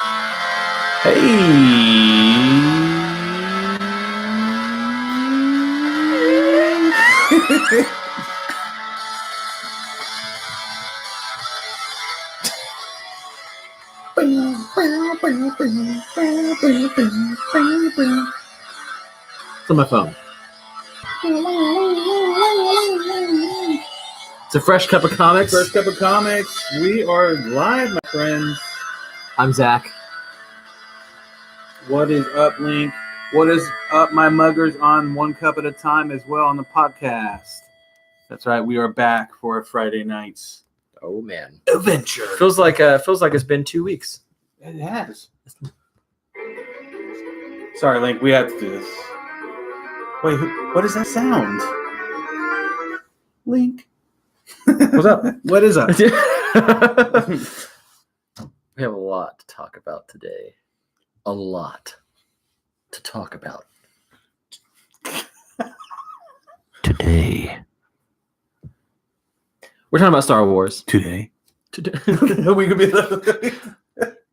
It's on my phone. It's a fresh cup of comics. First cup of comics. We are live, my friends. I'm Zach. What is up, Link? What is up, my muggers, on One Cup at a Time as well on the podcast? That's right. We are back for a Friday night's man, adventure. Feels like it's been 2 weeks. It has. Sorry, Link. We have to do this. Wait, what is that sound? Link. What's up? What is up? We have a lot to talk about today. A lot to talk about. Today. We're talking about Star Wars. Today. We could be like...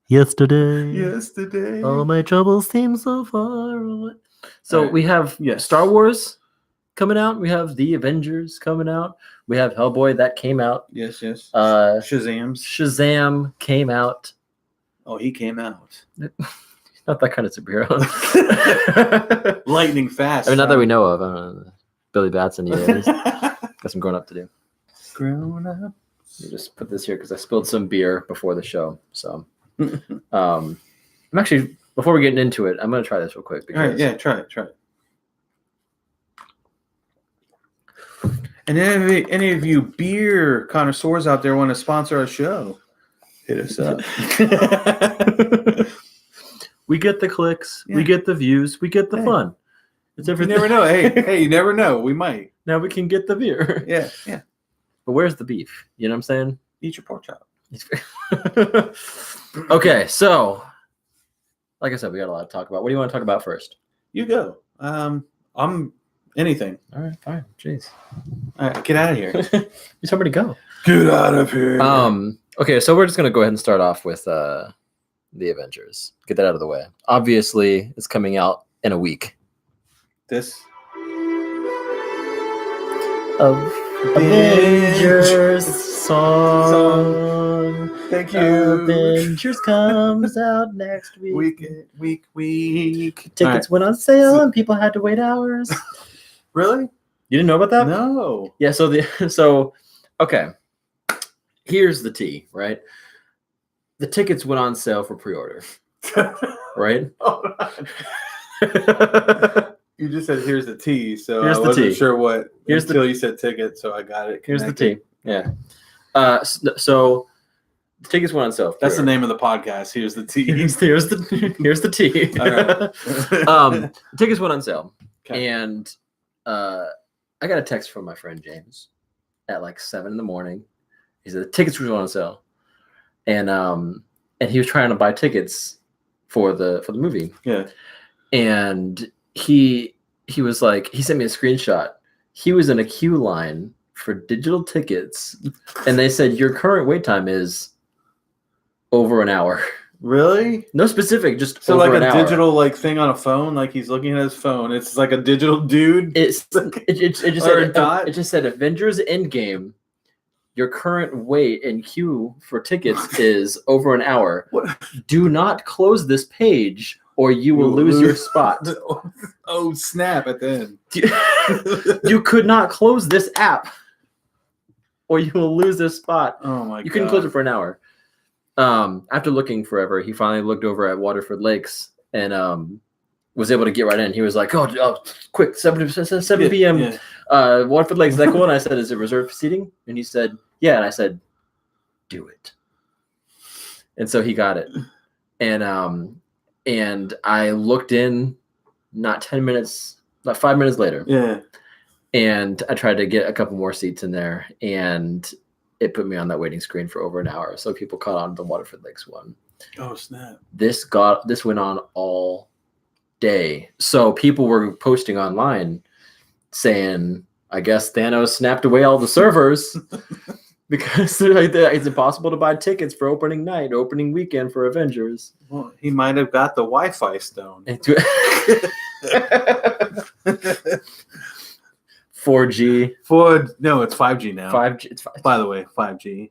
Yesterday. All my troubles seem so far away. So we have Star Wars coming out. We have The Avengers coming out. We have Hellboy that came out. Yes. Shazam came out. Oh, he came out. Not that kind of superhero. Lightning fast. I mean, not that we know of. I don't know. Billy Batson, yeah. Got some growing up to do. Grown up. Let me just put this here because I spilled some beer before the show. So, I'm actually, before we get into it, I'm going to try this real quick. Because... All right, yeah, try it. And any of you beer connoisseurs out there want to sponsor our show, hit us up. We get the clicks, we get the views, we get the fun. It's everything. You never know. Hey, you never know. We might. Now we can get the beer. Yeah. But where's the beef? You know what I'm saying? Eat your pork chop. Okay, so like I said, we got a lot to talk about. What do you want to talk about first? You go. I'm anything. All right, fine. Jeez. All right, get out of here. You told me to go. Get out of here. Okay, so we're just gonna go ahead and start off with The Avengers. Get that out of the way. Obviously, it's coming out in a week. This Avengers song. Thank you. Avengers comes out next week. Week. Tickets went on sale and people had to wait hours. Really? You didn't know about that? No. Yeah. So okay. Here's the tea, right? The tickets went on sale for pre-order, right? You just said here's the tea, so here's I wasn't tea. sure what here's until you said ticket, so I got it. Here's the tea. Yeah. So the tickets went on sale. That's the name of the podcast. Here's the tea. Here's the tea. All right. The tickets went on sale, okay. And I got a text from my friend James at like 7 a.m. He said the tickets were on sale, and he was trying to buy tickets for the movie. Yeah. And he was like, he sent me a screenshot. He was in a queue line for digital tickets, and they said your current wait time is over an hour. Really? No specific, just so over like an a hour. digital like thing on a phone, like he's looking at his phone. It's like a digital dude. It just said Avengers Endgame. Your current wait and queue for tickets is over an hour. What? Do not close this page or you will lose your spot. Oh, snap at the end. You could not close this app or you will lose this spot. Oh, my God. You couldn't close it for an hour. After looking forever, he finally looked over at Waterford Lakes and was able to get right in. He was like, oh quick, 7 p.m. Yeah. Waterford Lakes, is that cool? And I said, is it reserved seating? And he said, yeah. And I said, do it. And so he got it. And I looked in not 5 minutes later. Yeah. And I tried to get a couple more seats in there, and it put me on that waiting screen for over an hour. So people caught on to the Waterford Lakes one. Oh, snap. This went on all day. So people were posting online saying, I guess Thanos snapped away all the servers. Because they're like, it's impossible to buy tickets for opening night, opening weekend for Avengers. Well, he might have got the Wi-Fi stone. 4G. No, it's 5G now. 5G. It's 5G. By the way, 5G.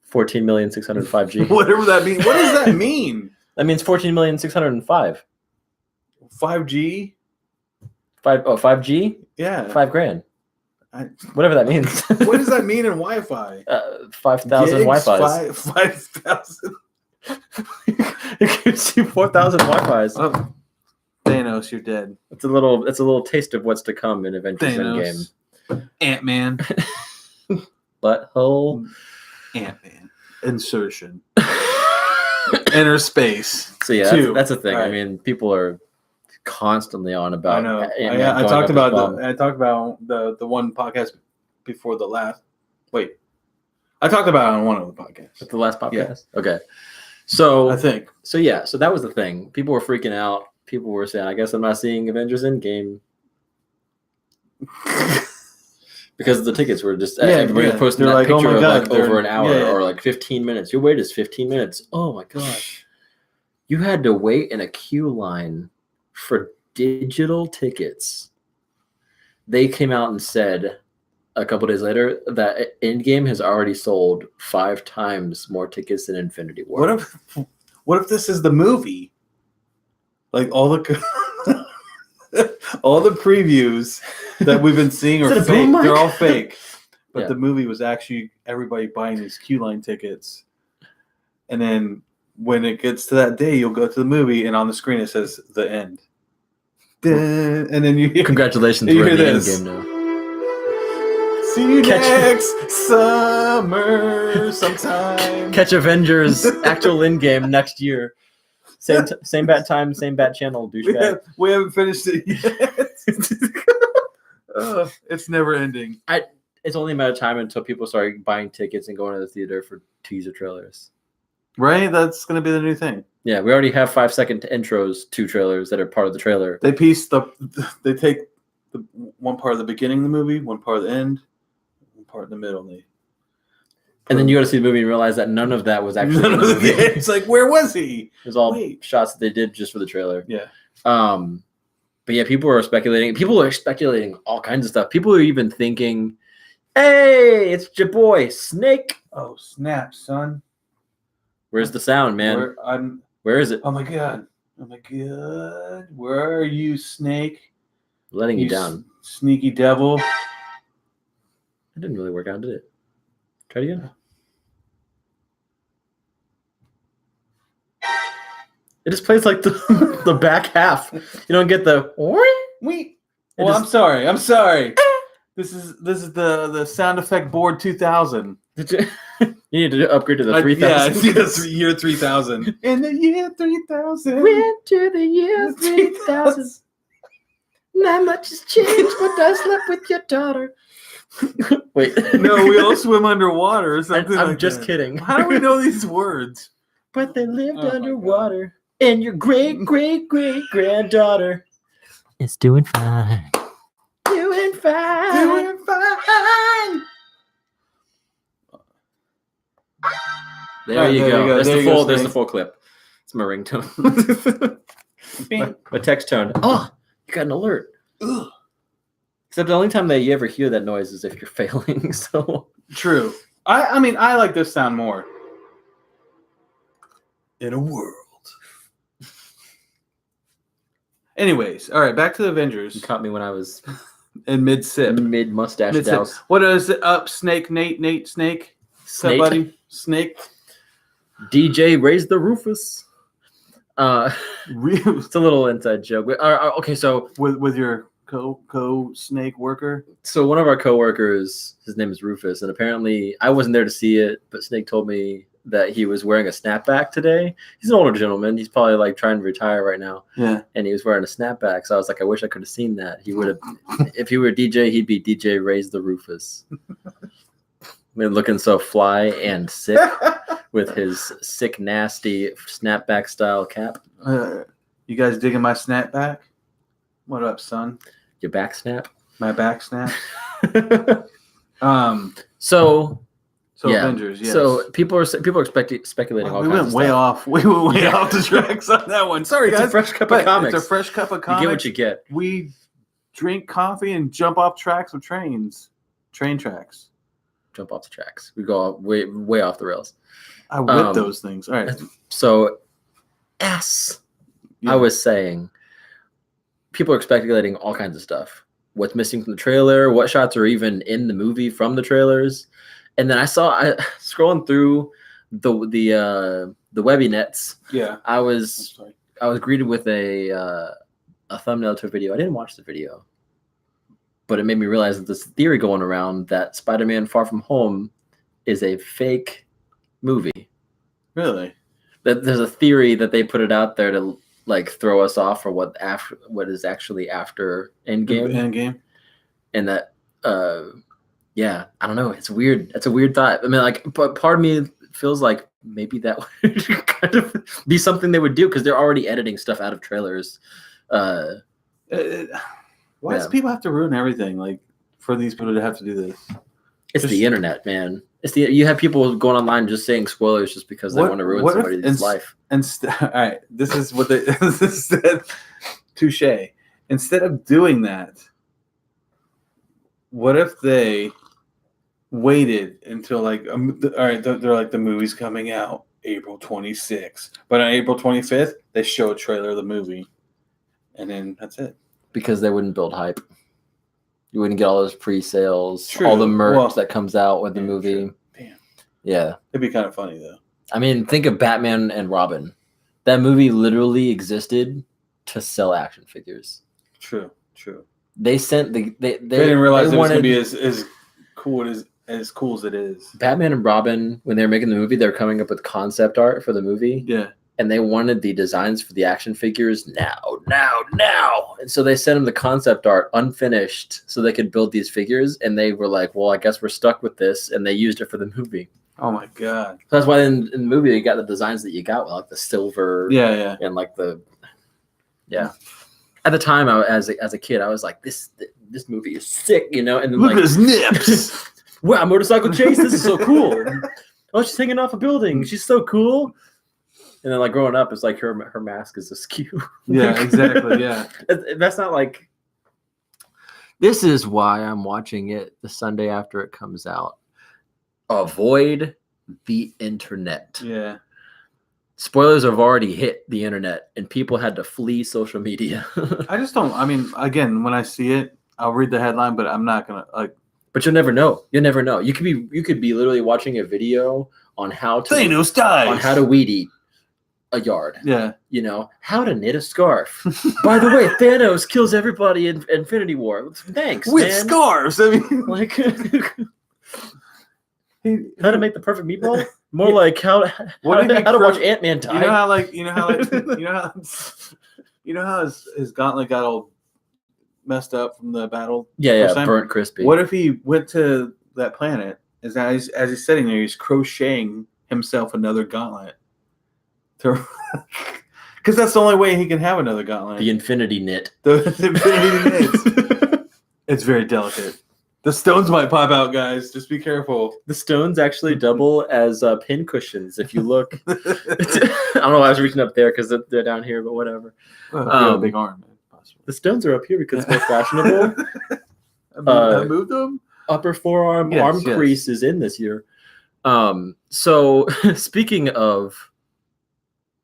14,605G. Whatever that means. What does that mean? That means 14,605. 5G? 5G? Yeah. $5,000. Whatever that means. What does that mean in Wi-Fi? 5,000 Wi-Fi's. 5,000. It gives you 4,000 Wi-Fi's. Oh, Thanos, you're dead. It's a little taste of what's to come in Avengers Endgame. Ant-Man. Butthole. Ant-Man. Insertion. Inner space. So yeah, that's the thing. Right. I mean, people are constantly on about. I know. I talked about the one podcast before the last. Wait, I talked about it on one of the podcasts. At the last podcast. Yeah. Okay. So I think. So yeah. So that was the thing. People were freaking out. People were saying, "I guess I'm not seeing Avengers Endgame." Because the tickets were just everybody was posting that picture of like over an hour or like 15 minutes. Your wait is 15 minutes. Oh my gosh. You had to wait in a queue line for digital tickets. They came out and said a couple days later that Endgame has already sold 5 times more tickets than Infinity War. What if this is the movie? Like all the previews that we've been seeing are fake. They're all fake. But the movie was actually everybody buying these queue line tickets. And then when it gets to that day, you'll go to the movie, and on the screen it says the end. And then you hear, congratulations, we're in the end game now. See you next summer sometime. Catch Avengers actual end game next year. Same bat time, same bat channel, douchebag. We haven't finished it yet. It's never ending. It's only a matter of time until people start buying tickets and going to the theater for teaser trailers. Right? That's going to be the new thing. Yeah, we already have 5-second intros to trailers that are part of the trailer. They take one part of the beginning of the movie, one part of the end, one part in the middle. And then you go to see the movie and realize that none of that was actually in the movie. It's like, where was he? It was all shots that they did just for the trailer. Yeah. But yeah, people are speculating. People are speculating all kinds of stuff. People are even thinking, hey, it's your boy, Snake. Oh, snap, son. Where's the sound, man? Where is it? Oh, my God. Where are you, Snake? Letting you down. Sneaky devil. It didn't really work out, did it? Try it again. It just plays like the back half. You don't get the wee. Well, I'm sorry. This is the sound effect board 2000. You need to upgrade to the 3000. Yeah, it's the year 3000. In the year 3000. Went to the year 3000. Not much has changed, but I slept with your daughter. Wait. No, we all swim underwater or something. I'm just kidding. How do we know these words? But they lived underwater. And your great-great-great-granddaughter is doing fine. Doing fine. There you go. There's the full clip. It's my ringtone. my text tone. Oh, you got an alert. Ugh. Except the only time that you ever hear that noise is if you're failing. So true. I mean, I like this sound more. In a world. Anyways, all right, back to the Avengers. You caught me when I was in mid-sip. Mid-mustache douse. What is it up, Snake? Nate, Snake? Somebody? Snake? DJ raised the Rufus. It's a little inside joke. Okay, so with your co-snake worker? So one of our co-workers, his name is Rufus, and apparently I wasn't there to see it, but Snake told me that he was wearing a snapback today. He's an older gentleman. He's probably like trying to retire right now. Yeah. And he was wearing a snapback. So I was like, I wish I could have seen that. He would have, if he were a DJ, he'd be DJ Raise the Rufus. I mean, looking so fly and sick with his sick, nasty snapback style cap. You guys digging my snapback? What up, son? Your back snap? My back snap? So So Avengers, yes. So people are speculating. We went way off. We went way off the tracks on that one. Sorry, guys. It's a fresh cup of comics. It's a fresh cup of comics. You get what you get. We drink coffee and jump off tracks of trains. Train tracks. Jump off the tracks. We go way off the rails. I whip those things. All right. So, I was saying, people are speculating all kinds of stuff. What's missing from the trailer? What shots are even in the movie from the trailers? And then I scrolling through the webby nets. Yeah. I was greeted with a thumbnail to a video. I didn't watch the video, but it made me realize that this theory going around that Spider-Man: Far From Home is a fake movie. Really? That there's a theory that they put it out there to like throw us off for what is actually after Endgame. Endgame. And that yeah, I don't know. It's weird. It's a weird thought. I mean, like, but part of me feels like maybe that would kind of be something they would do because they're already editing stuff out of trailers. Why does people have to ruin everything? Like, for these people to have to do this? It's the internet, man. You have people going online just saying spoilers just because they want to ruin somebody's life. All right, this is what this said. Touche. Instead of doing that, what if they waited until like, all right, they're like, the movie's coming out April 26th, but on April 25th they show a trailer of the movie, and then that's it. Because they wouldn't build hype. You wouldn't get all those pre-sales, all the merch that comes out with the movie. True. Damn. Yeah. It'd be kind of funny though. I mean, think of Batman and Robin. That movie literally existed to sell action figures. True. They sent they didn't realize it was going to be as cool as it is. Batman and Robin, when they were making the movie, they were coming up with concept art for the movie. Yeah. And they wanted the designs for the action figures now. And so they sent them the concept art unfinished so they could build these figures. And they were like, well, I guess we're stuck with this. And they used it for the movie. Oh, my God. So that's why in the movie, you got the designs that you got, like the silver. Yeah. And like the, yeah. At the time, as a kid, I was like, this movie is sick, you know? And then, look at his nips. Wow, motorcycle chase. This is so cool. Oh, she's hanging off a building. She's so cool. And then, like, growing up, it's like her mask is askew. Yeah, exactly. Yeah. That's not like. This is why I'm watching it the Sunday after it comes out. Avoid the internet. Yeah. Spoilers have already hit the internet, and people had to flee social media. I just don't. I mean, again, when I see it, I'll read the headline, but I'm not gonna like. But you'll never know. You'll never know. You could be literally watching a video on how to Thanos dies. On how to weed eat a yard. Yeah. You know, how to knit a scarf. By the way, Thanos kills everybody in Infinity War. Thanks, with man. scarves. I mean, like how to make the perfect meatball. More like how to watch Ant-Man die. You know how his gauntlet got all messed up from the battle. Yeah, burnt crispy. What if he went to that planet? As he's sitting there, he's crocheting himself another gauntlet. Because that's the only way he can have another gauntlet. The infinity knit. The infinity knit. It's very delicate. The stones might pop out, guys. Just be careful. The stones actually double as pin cushions. If you look, I don't know why I was reaching up there because they're down here, but whatever. A big arm. Possibly. The stones are up here because it's more fashionable. I moved them. Upper forearm arm crease is in this year. So speaking of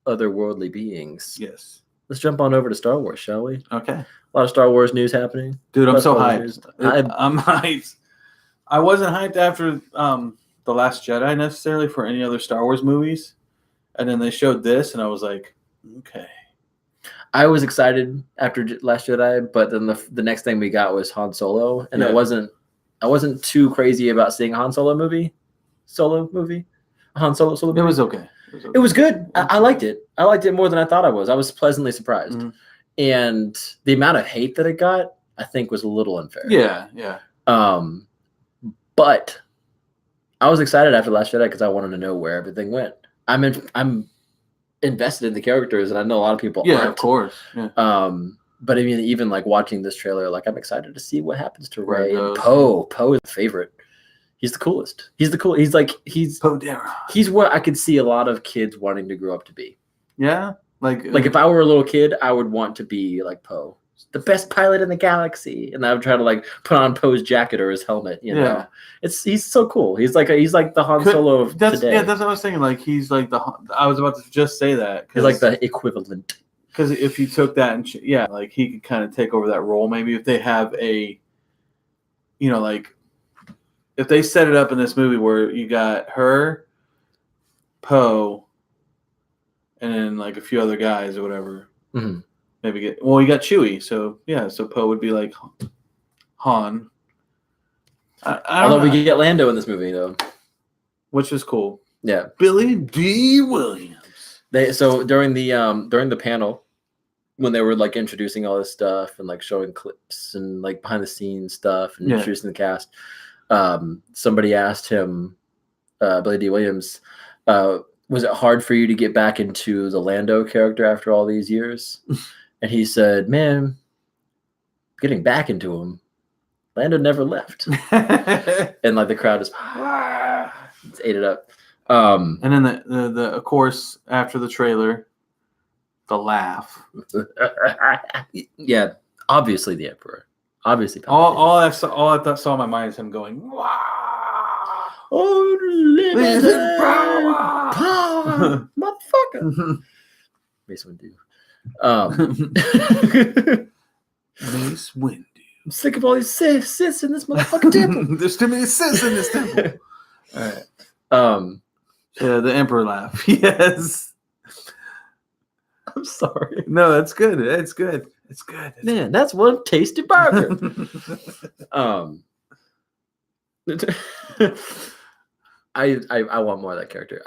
otherworldly beings, yes, let's jump on over to Star Wars, shall we? Okay. A lot of Star Wars news happening. Dude, I'm so hyped. I'm hyped. I wasn't hyped after The Last Jedi necessarily for any other Star Wars movies. And then they showed this, and I was like, okay. I was excited after Last Jedi, but then the next thing we got was Han Solo. And I wasn't too crazy about seeing a Han Solo movie. Han Solo movie. It was okay. It was good. I liked it. I liked it more than I thought I was. I was pleasantly surprised. Mm-hmm. And the amount of hate that it got, I think, was a little unfair. Yeah. But I was excited after Last Jedi because I wanted to know where everything went. I'm invested in the characters, and I know a lot of people aren't. Of course. Yeah. But I mean, even like watching this trailer, like I'm excited to see what happens to Rey and Poe. Poe is the favorite. He's the coolest. He's the cool. He's like he's what I could see a lot of kids wanting to grow up to be. Yeah, like if I were a little kid, I would want to be like Poe, the best pilot in the galaxy, and I would try to like put on Poe's jacket or his helmet. You know, he's so cool. He's like the Han Solo of today. Yeah, that's what I was thinking. Like he's like I was about to just say that. He's like the equivalent. Because if you took that and like he could kind of take over that role. Maybe if they have a, like if they set it up in this movie where you got her, Poe, and then like a few other guys or whatever. Mm-hmm. Maybe you got Chewie, so so Poe would be like Han. Although we get Lando in this movie though, which is cool. Yeah, Billy D. Williams. So during the panel, when they were like introducing all this stuff and like showing clips and like behind the scenes stuff and introducing the cast, somebody asked him, Billy D. Williams, was it hard for you to get back into the Lando character after all these years? And he said, "Man, getting back into him, Lando never left." And like the crowd just ate it up. And then the of course after the trailer, the laugh. Yeah, obviously the Emperor. Obviously, all I saw in my mind is him going, "Wow, unlimited power, motherfucker." Mace Windu. Mace Windu. I'm sick of all these Siths in this motherfucking temple. There's too many Siths in this temple. All right. Yeah, the Emperor laugh. Yes. I'm sorry. No, that's good. It's good. It's good. Man, that's one tasty burger. I want more of that character.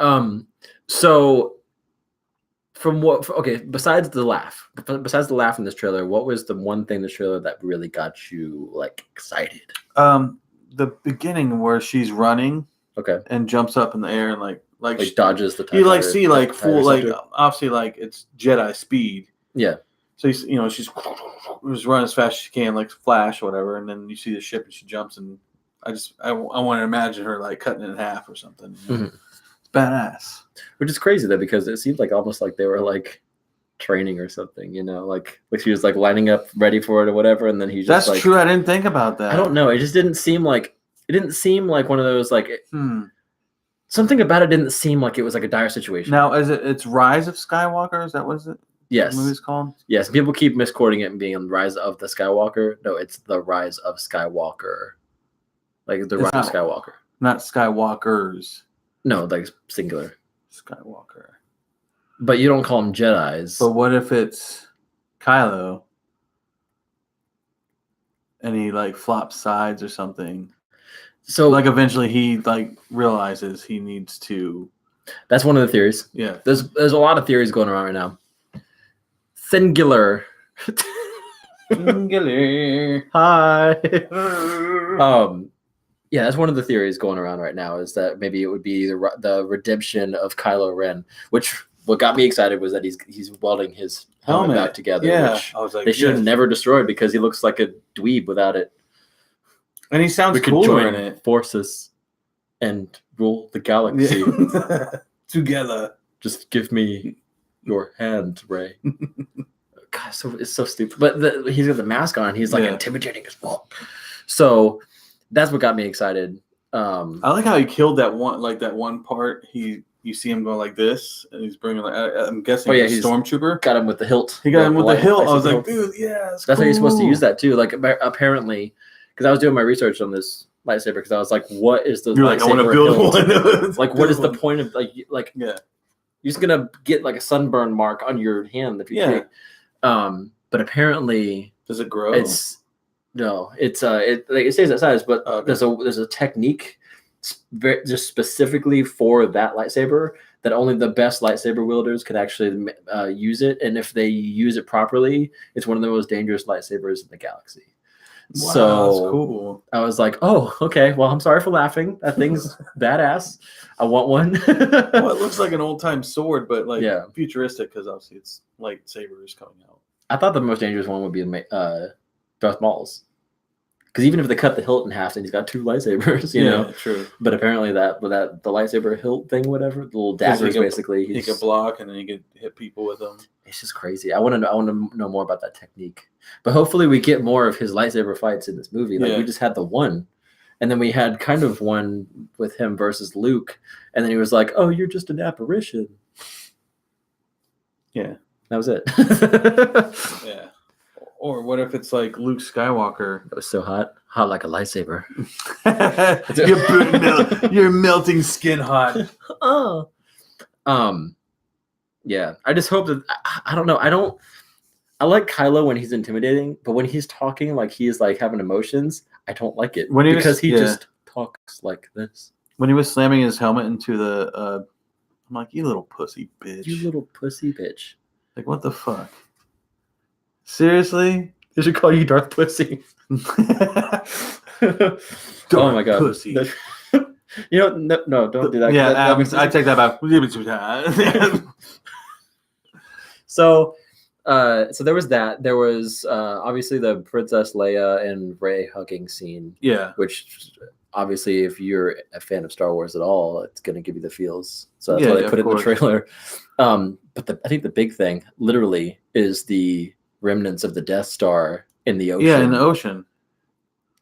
So from besides the laugh in this trailer, what was the one thing in the trailer that really got you like excited? The beginning where she's running, and jumps up in the air and like dodges the. You like see like full like obviously like it's Jedi speed. Yeah. So she's running as fast as she can, like Flash or whatever, and then you see the ship and she jumps, and I want to imagine her like cutting it in half or something. Mm-hmm. It's badass. Which is crazy though, because it seemed like almost like they were like training or something, like she was like lining up ready for it or whatever, and then he just. That's true. I didn't think about that. I don't know. It just didn't seem like one of those like. Something about it didn't seem like it was like a dire situation. Now, it's Rise of Skywalker? Is that what it? Yes. The movie's called? Yes. People keep misquoting it and being Rise of the Skywalker. No, it's the Rise of Skywalker. Like the Rise of Skywalker. Not Skywalkers. No, like singular. Skywalker. But you don't call them Jedis. But what if it's Kylo and he like flops sides or something? So like eventually he like realizes he needs to. That's one of the theories. Yeah. There's a lot of theories going around right now. Singular. Singular. Hi. Yeah, that's one of the theories going around right now, is that maybe it would be the redemption of Kylo Ren, which what got me excited was that he's welding his helmet back together. Yeah. Which I was like, they should have never destroyed, because he looks like a dweeb without it. And he sounds cooler in it. Forces and rule the galaxy together. Just give me your hand, Rey. God, it's so stupid. But he's got the mask on. He's like intimidating as fuck. So that's what got me excited. I like how he killed that one part. You see him go like this, and he's bringing like I'm guessing he's a stormtrooper. Got him with the hilt. He got him with the hilt. I was like, dude, yeah, that's how you're supposed to use that too. Like apparently. Because I was doing my research on this lightsaber, because I was like, "What is the lightsaber?" I want to build one. Like, what is the point of like? Yeah, you're just gonna get like a sunburn mark on your hand if you take. But apparently, does it grow? It stays that size, but there's a technique just specifically for that lightsaber that only the best lightsaber wielders could actually use it, and if they use it properly, it's one of the most dangerous lightsabers in the galaxy. Wow, so that's cool. I was like, oh, okay. Well, I'm sorry for laughing. That thing's badass. I want one. Well, it looks like an old-time sword, but like futuristic, because obviously it's lightsabers coming out. I thought the most dangerous one would be Darth Maul's. Because even if they cut the hilt in half, then he's got 2 lightsabers, you know. True. But apparently the lightsaber hilt thing, whatever, the little daggers, basically, he could block and then he could hit people with them. It's just crazy. I want to know more about that technique. But hopefully we get more of his lightsaber fights in this movie. Like we just had the one, and then we had kind of one with him versus Luke, and then he was like, "Oh, you're just an apparition." Yeah, that was it. Yeah. Or what if it's like Luke Skywalker? It was so hot like a lightsaber. You're melting skin hot. Oh, yeah. I just hope that I don't know. I like Kylo when he's intimidating, but when he's talking like he's like having emotions, I don't like it because he just talks like this. When he was slamming his helmet into the, I'm like, you little pussy bitch. You little pussy bitch. Like, what the fuck? Seriously? They should call you Darth Pussy. Darth oh my god. Pussy. You know, no, don't do that. Yeah, I take that back. So there was that. There was obviously the Princess Leia and Rey hugging scene. Yeah. Which obviously, if you're a fan of Star Wars at all, it's going to give you the feels. So that's why they put it in the trailer. But I think the big thing, literally, is the remnants of the Death Star in the ocean. Yeah, in the ocean.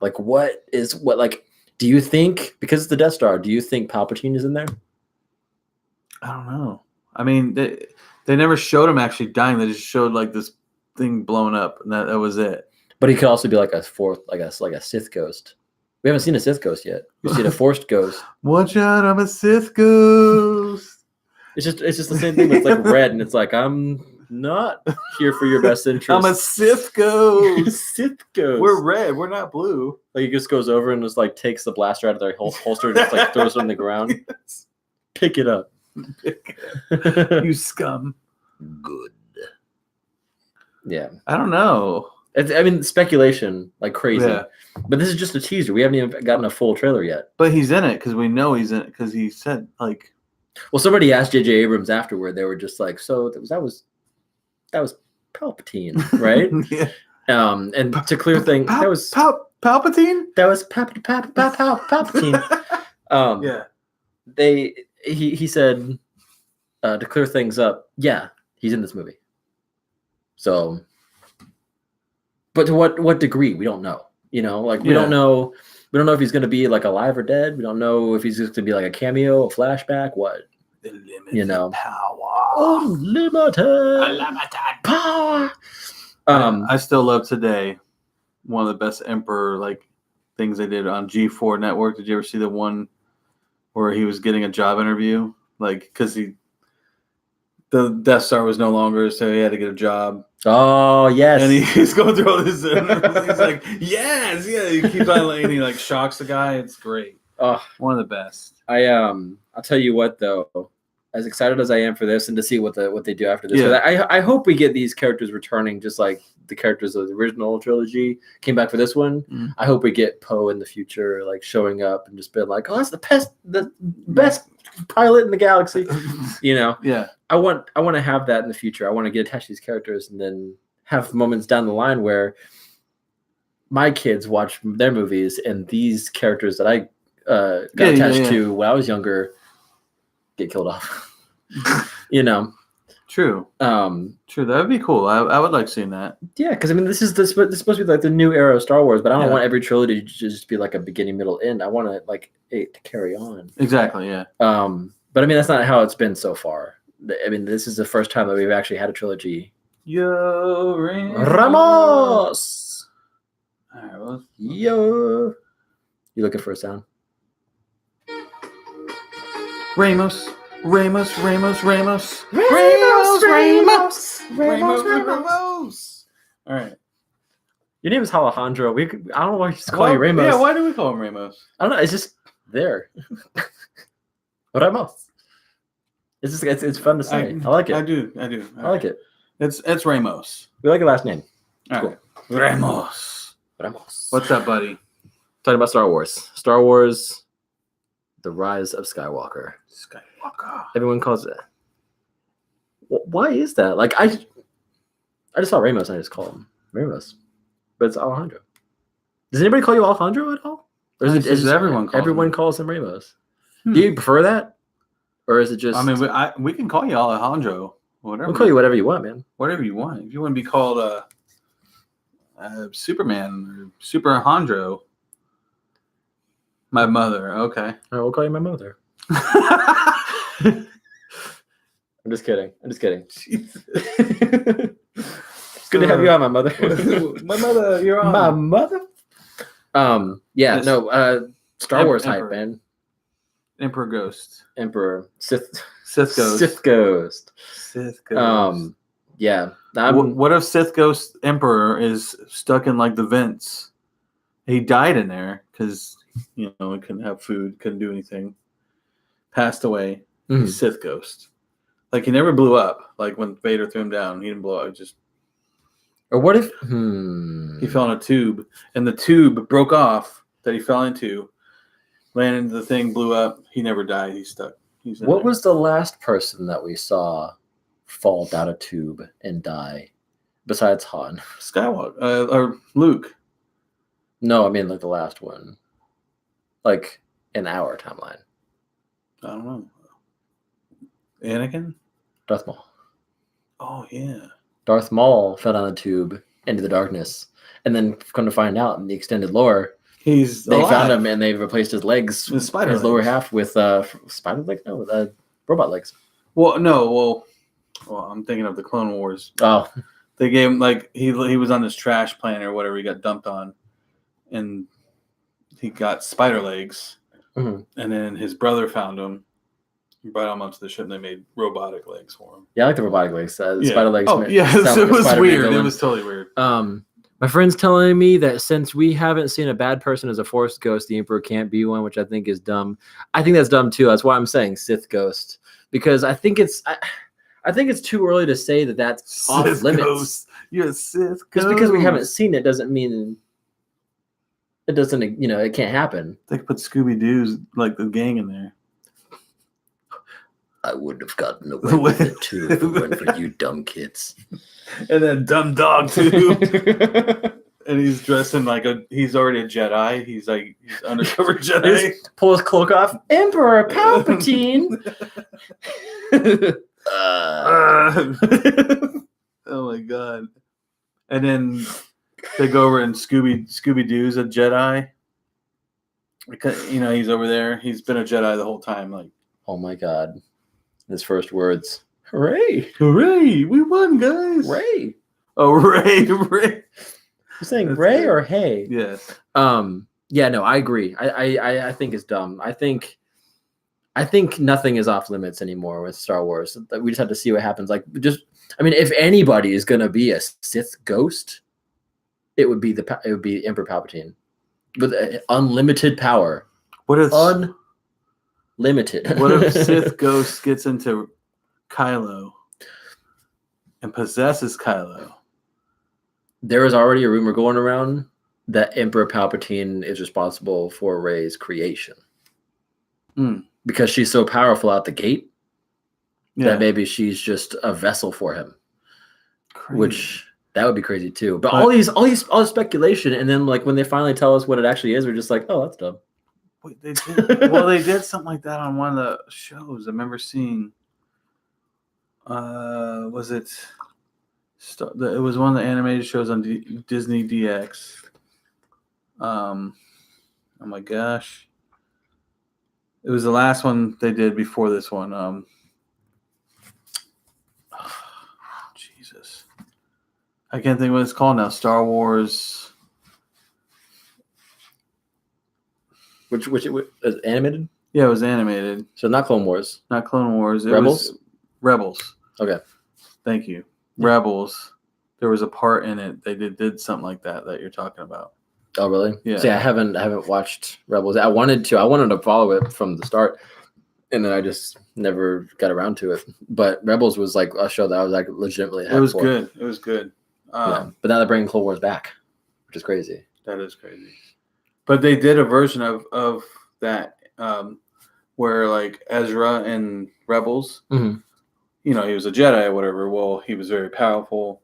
Like, do you think, because it's the Death Star, do you think Palpatine is in there? I don't know. I mean, they never showed him actually dying. They just showed like this thing blowing up, and that was it. But he could also be like a Sith ghost. We haven't seen a Sith ghost yet. We've seen a Force ghost. Watch out, I'm a Sith ghost. It's just the same thing. It's like red, and it's like, I'm not here for your best interest. I'm a Sith ghost. Sith ghost. We're red. We're not blue. Like he just goes over and just like takes the blaster out of their holster and just like throws it on the ground. Yes. Pick it up. You scum. Good. Yeah. I don't know. I mean, speculation like crazy. Yeah. But this is just a teaser. We haven't even gotten a full trailer yet. But he's in it because we know he's in it because he said like. Well, somebody asked J.J. Abrams afterward. They were just like, so that was Palpatine, right? Yeah. And to clear things, that was Palpatine. That was Palpatine. Yeah. He said to clear things up. Yeah, he's in this movie. So, but to what degree we don't know. You know, like we don't know. We don't know if he's going to be like alive or dead. We don't know if he's just going to be like a cameo, a flashback, what. Unlimited power. Unlimited power. I still love today one of the best Emperor like things they did on G4 Network. Did you ever see the one where he was getting a job interview? Like, because the Death Star was no longer, so he had to get a job. Oh yes, and he's going through all this. He's like, yes, yeah. He keeps on, and he like shocks the guy. It's great. Oh, one of the best. I'll tell you what though. As excited as I am for this and to see what they do after this, but I hope we get these characters returning, just like the characters of the original trilogy came back for this one. Mm. I hope we get Poe in the future, like showing up and just being like, "Oh, that's the best pilot in the galaxy," you know. Yeah. I want to have that in the future. I want to get attached to these characters and then have moments down the line where my kids watch their movies and these characters that I got attached to when I was younger get killed off. You know. True. True. That would be cool. I would like seeing that. Yeah, because I mean, this is supposed to be like the new era of Star Wars, but I don't want every trilogy to just be like a beginning, middle, end. I want it to carry on. Exactly. Yeah. But I mean, that's not how it's been so far. I mean, this is the first time that we've actually had a trilogy. Yo, Ramos. All right. Well, yo. You looking for a sound? Ramos. All right. Your name is Alejandro. I don't know why you just call you Ramos. Yeah, why do we call him Ramos? I don't know. It's just there. Ramos. It's just it's fun to say. I like it. I do. I like it. It's Ramos. We like a last name. Cool. Right. Ramos. What's up, buddy? Talking about Star Wars. Star Wars: The Rise of Skywalker. Everyone calls it. Why is that? Like I just saw Ramos and I just call him Ramos, but it's Alejandro. Does anybody call you Alejandro at all? Or is it Just just everyone calls him Ramos? Do you prefer that, or is it just? I mean, we can call you Alejandro. Whatever. We'll call you whatever you want, man. Whatever you want. If you want to be called Superman or Super Alejandro. My mother. Okay. All right, we'll call you my mother. I'm just kidding. It's good to have you on, my mother. My mother, you're on. My mother. Yeah, yes. No. Star Wars hype, man. Emperor Ghost. Emperor Sith Ghost. Sith Ghost. Sith Ghost. Yeah. What if Sith Ghost Emperor is stuck in like the vents? He died in there because he couldn't have food, couldn't do anything. Passed away. Mm-hmm. He's Sith Ghost. Like he never blew up. Like when Vader threw him down, he didn't blow up. Or what if he fell in a tube and the tube broke off that he fell into, landed into the thing, blew up. He never died. He's stuck. What was the last person that we saw fall down a tube and die besides Han? Skywalker or Luke? No, I mean like the last one. Like in our timeline. I don't know. Anakin? Darth Maul. Oh, yeah. Darth Maul fell down the tube into the darkness. And then come to find out in the extended lore, they found him and they replaced his legs, his lower half with spider legs? No, with robot legs. Well, no. Well, I'm thinking of the Clone Wars. Oh. They gave him, like, he was on this trash planet or whatever he got dumped on. And he got spider legs. Mm-hmm. And then his brother found him. He brought him onto the ship and they made robotic legs for him. Yeah, I like the robotic legs. The spider legs. Oh, yeah, it was weird. Villain. It was totally weird. My friend's telling me that since we haven't seen a bad person as a Force ghost, the Emperor can't be one, which I think is dumb. I think that's dumb too. That's why I'm saying Sith ghost, because I think it's too early to say that that's off limits. Ghost. You're a Sith ghost. Just because we haven't seen it doesn't mean it doesn't. It can't happen. They could put Scooby Doo's like the gang in there. I wouldn't have gotten away with it too if it weren't for you dumb kids. And then dumb dog too. And he's dressing like he's already a Jedi. He's undercover Jedi. Pull his cloak off. Emperor Palpatine. Oh my god. And then they go over and Scooby Doo's a Jedi. Because he's over there. He's been a Jedi the whole time. Like, oh my god. His first words. Hooray! Hooray! We won, guys! Ray! Oh, Ray! You're saying that's Ray good. Or hey? Yes. Yeah, no, I agree. I think it's dumb. I think nothing is off limits anymore with Star Wars. We just have to see what happens. If anybody is gonna be a Sith ghost, it would be Emperor Palpatine with unlimited power. What if limited? What if Sith Ghost gets into Kylo and possesses Kylo? There is already a rumor going around that Emperor Palpatine is responsible for Rey's creation. Because she's so powerful out the gate that maybe she's just a vessel for him. Crazy. Which that would be crazy too. But all this speculation, and then like when they finally tell us what it actually is, we're just like, oh, that's dumb. They did something like that on one of the shows. I remember seeing. Was it? It was one of the animated shows on Disney DX. Oh my gosh! It was the last one they did before this one. Jesus, I can't think what it's called now. Star Wars. Which is animated? Yeah, it was animated. So not Clone Wars. Not Clone Wars. Rebels? Rebels. Okay. Thank you. Yeah. Rebels. There was a part in it they did something like that you're talking about. Oh really? Yeah. See, I haven't watched Rebels. I wanted to follow it from the start, and then I just never got around to it. But Rebels was like a show that I was like legitimately happy for. Good. It was good. Yeah. But now they're bringing Clone Wars back, which is crazy. That is crazy. But they did a version of that where like Ezra in Rebels, mm-hmm. He was a Jedi or whatever. Well, he was very powerful,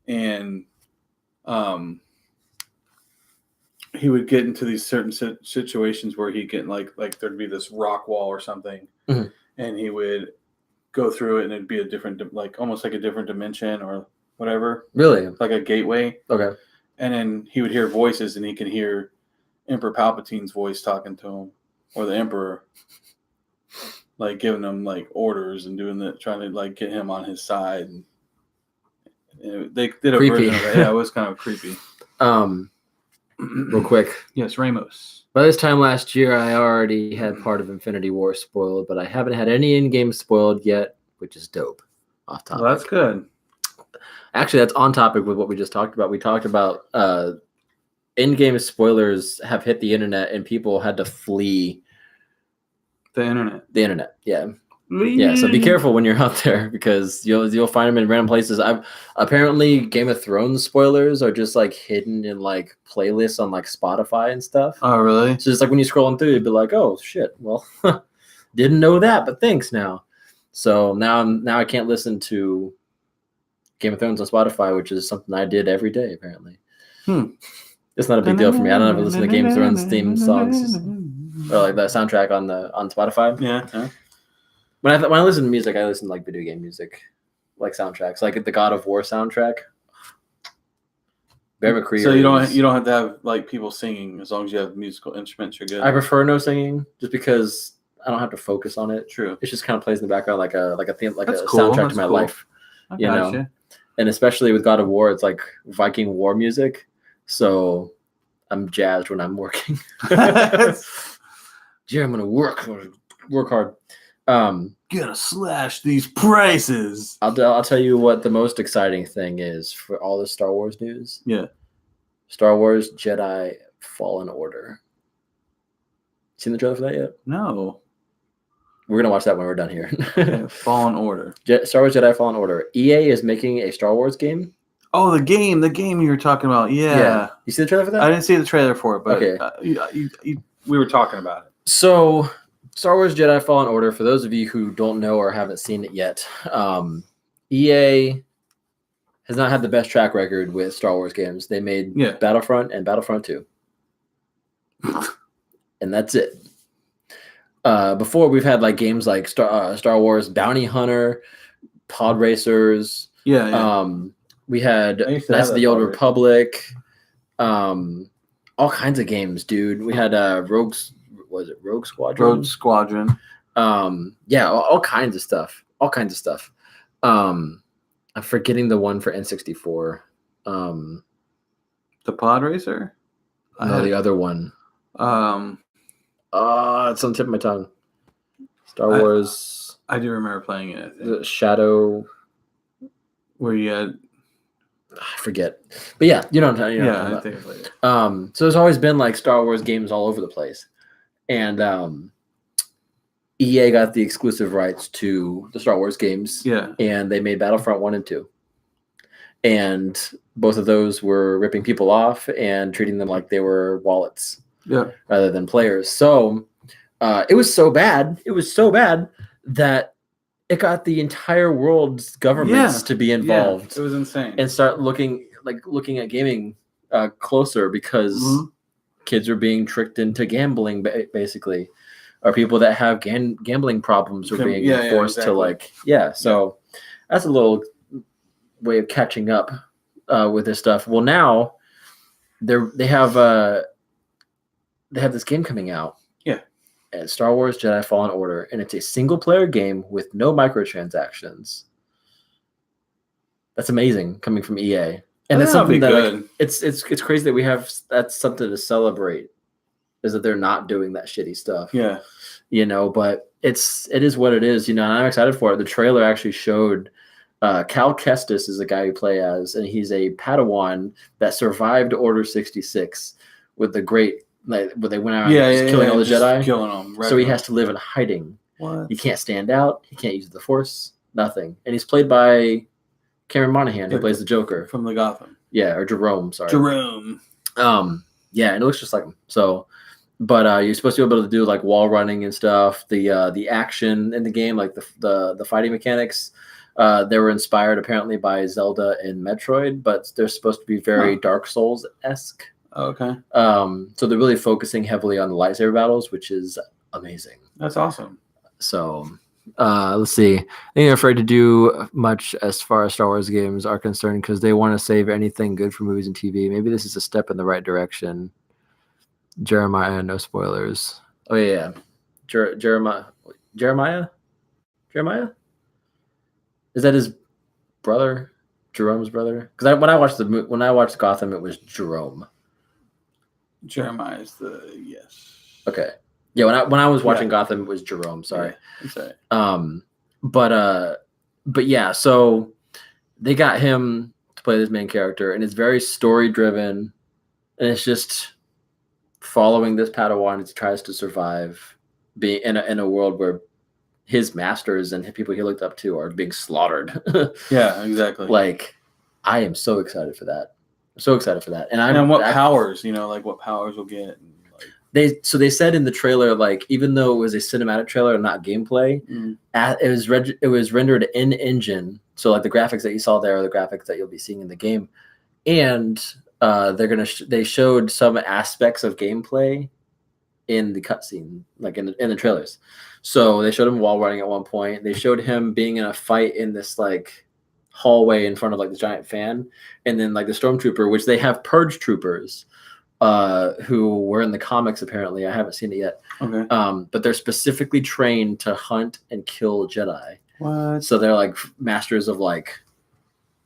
and he would get into these certain situations where he'd get like there'd be this rock wall or something, and he would go through it, and it'd be a different, like almost like a different dimension or whatever. Really? Like a gateway. Okay. And then he would hear voices, and he could hear Emperor Palpatine's voice talking to him, or the Emperor, like giving him like orders and doing that, trying to like get him on his side. And they did a version of that. Yeah, it was kind of creepy. Real quick. Yes, Ramos. By this time last year, I already had part of Infinity War spoiled, but I haven't had any in-game spoiled yet, which is dope. Off topic. Well, that's good. Actually, that's on topic with what we just talked about. We talked about in-game spoilers have hit the internet, and people had to flee the internet. The internet, yeah. Yeah, so be careful when you're out there because you'll find them in random places. Apparently Game of Thrones spoilers are just like hidden in like playlists on like Spotify and stuff. Oh, really? So it's like when you're scrolling through, you'd be like, "Oh shit, well, didn't know that, but thanks now." So now I can't listen to Game of Thrones on Spotify, which is something I did every day apparently. It's not a big deal for me. I don't ever listen to Game of Thrones theme songs or like the soundtrack on Spotify. Yeah. When I listen to music, I listen to like video game music, like soundtracks, like the God of War soundtrack. So you don't have to have like people singing as long as you have musical instruments. You're good. I prefer no singing, just because I don't have to focus on it. True. It just kind of plays in the background like a theme, like That's a cool. soundtrack That's to my cool. life. You know, and especially with God of War, it's like Viking war music. So I'm jazzed when I'm working. Yeah, I'm gonna work hard. Gotta slash these prices. I'll tell you what the most exciting thing is for all the Star Wars news. Yeah. Star Wars Jedi Fallen Order. Seen the trailer for that yet? No. We're gonna watch that when we're done here. Fallen Order. Star Wars Jedi Fallen Order. EA is making a Star Wars game. Oh, the game you were talking about. Yeah. You see the trailer for that? I didn't see the trailer for it, but okay. We were talking about it. So Star Wars Jedi Fallen Order, for those of you who don't know or haven't seen it yet, EA has not had the best track record with Star Wars games. They made Battlefront and Battlefront 2. And that's it. Before, we've had like games like Star Wars Bounty Hunter, Pod Racers. We had Knights of the Old Republic. All kinds of games, dude. We had Rogue Squadron? Rogue Squadron. All kinds of stuff. I'm forgetting the one for N64. The Pod Racer? No, the other one. It's on the tip of my tongue. Star Wars. I do remember playing it. The Shadow. Where you had... I forget. But yeah, you know what I'm talking about. I think I played it. So there's always been like Star Wars games all over the place. And EA got the exclusive rights to the Star Wars games. Yeah. And they made Battlefront 1 and 2. And both of those were ripping people off and treating them like they were wallets rather than players. So it was so bad. It was so bad that it got the entire world's governments to be involved. It was insane. And start looking at gaming closer because kids are being tricked into gambling, basically. Or people that have gambling problems are being forced to like, So that's a little way of catching up with this stuff. Well, now they have this game coming out. Star Wars Jedi Fallen Order, and it's a single-player game with no microtransactions. That's amazing coming from EA, and it's something that like, it's crazy that we have that's something to celebrate, is that they're not doing that shitty stuff. But it is what it is. And I'm excited for it. The trailer actually showed Cal Kestis is the guy you play as, and he's a Padawan that survived Order 66 with the great. Like, where they went out killing all the Jedi. Killing them. So he has to live in hiding. What? He can't stand out. He can't use the Force. Nothing. And he's played by Cameron Monaghan, who plays the Joker. From the Gotham. Yeah, or Jerome, sorry. Jerome. And it looks just like him. So, but you're supposed to be able to do like wall running and stuff. The action in the game, like the fighting mechanics, they were inspired apparently by Zelda and Metroid, but they're supposed to be very Dark Souls-esque. Okay. So they're really focusing heavily on the lightsaber battles, which is amazing. That's awesome. So let's see. I think they're afraid to do much as far as Star Wars games are concerned because they want to save anything good for movies and TV. Maybe this is a step in the right direction. Jeremiah, no spoilers. Oh yeah. Jeremiah? Is that his brother? Jerome's brother? Because when I watched Gotham, it was Jerome. Jeremiah's yes. Okay. Yeah, when I was watching Gotham, it was Jerome. Sorry. Yeah, sorry. But yeah, so they got him to play this main character, and it's very story driven, and it's just following this Padawan as he tries to survive, being in a world where his masters and people he looked up to are being slaughtered. Yeah, exactly. Like, I am so excited for that. I'm so excited for that. And what powers, like what powers we'll get. They said in the trailer, like, even though it was a cinematic trailer and not gameplay, it was rendered in engine. So like the graphics that you saw there are the graphics that you'll be seeing in the game, and they showed some aspects of gameplay in the cutscene, like in the trailers. So they showed him wall running at one point. They showed him being in a fight in this like hallway in front of like the giant fan, and then like the stormtrooper, which they have purge troopers who were in the comics apparently. I haven't seen it yet. Okay. But they're specifically trained to hunt and kill Jedi. What? So they're like masters of like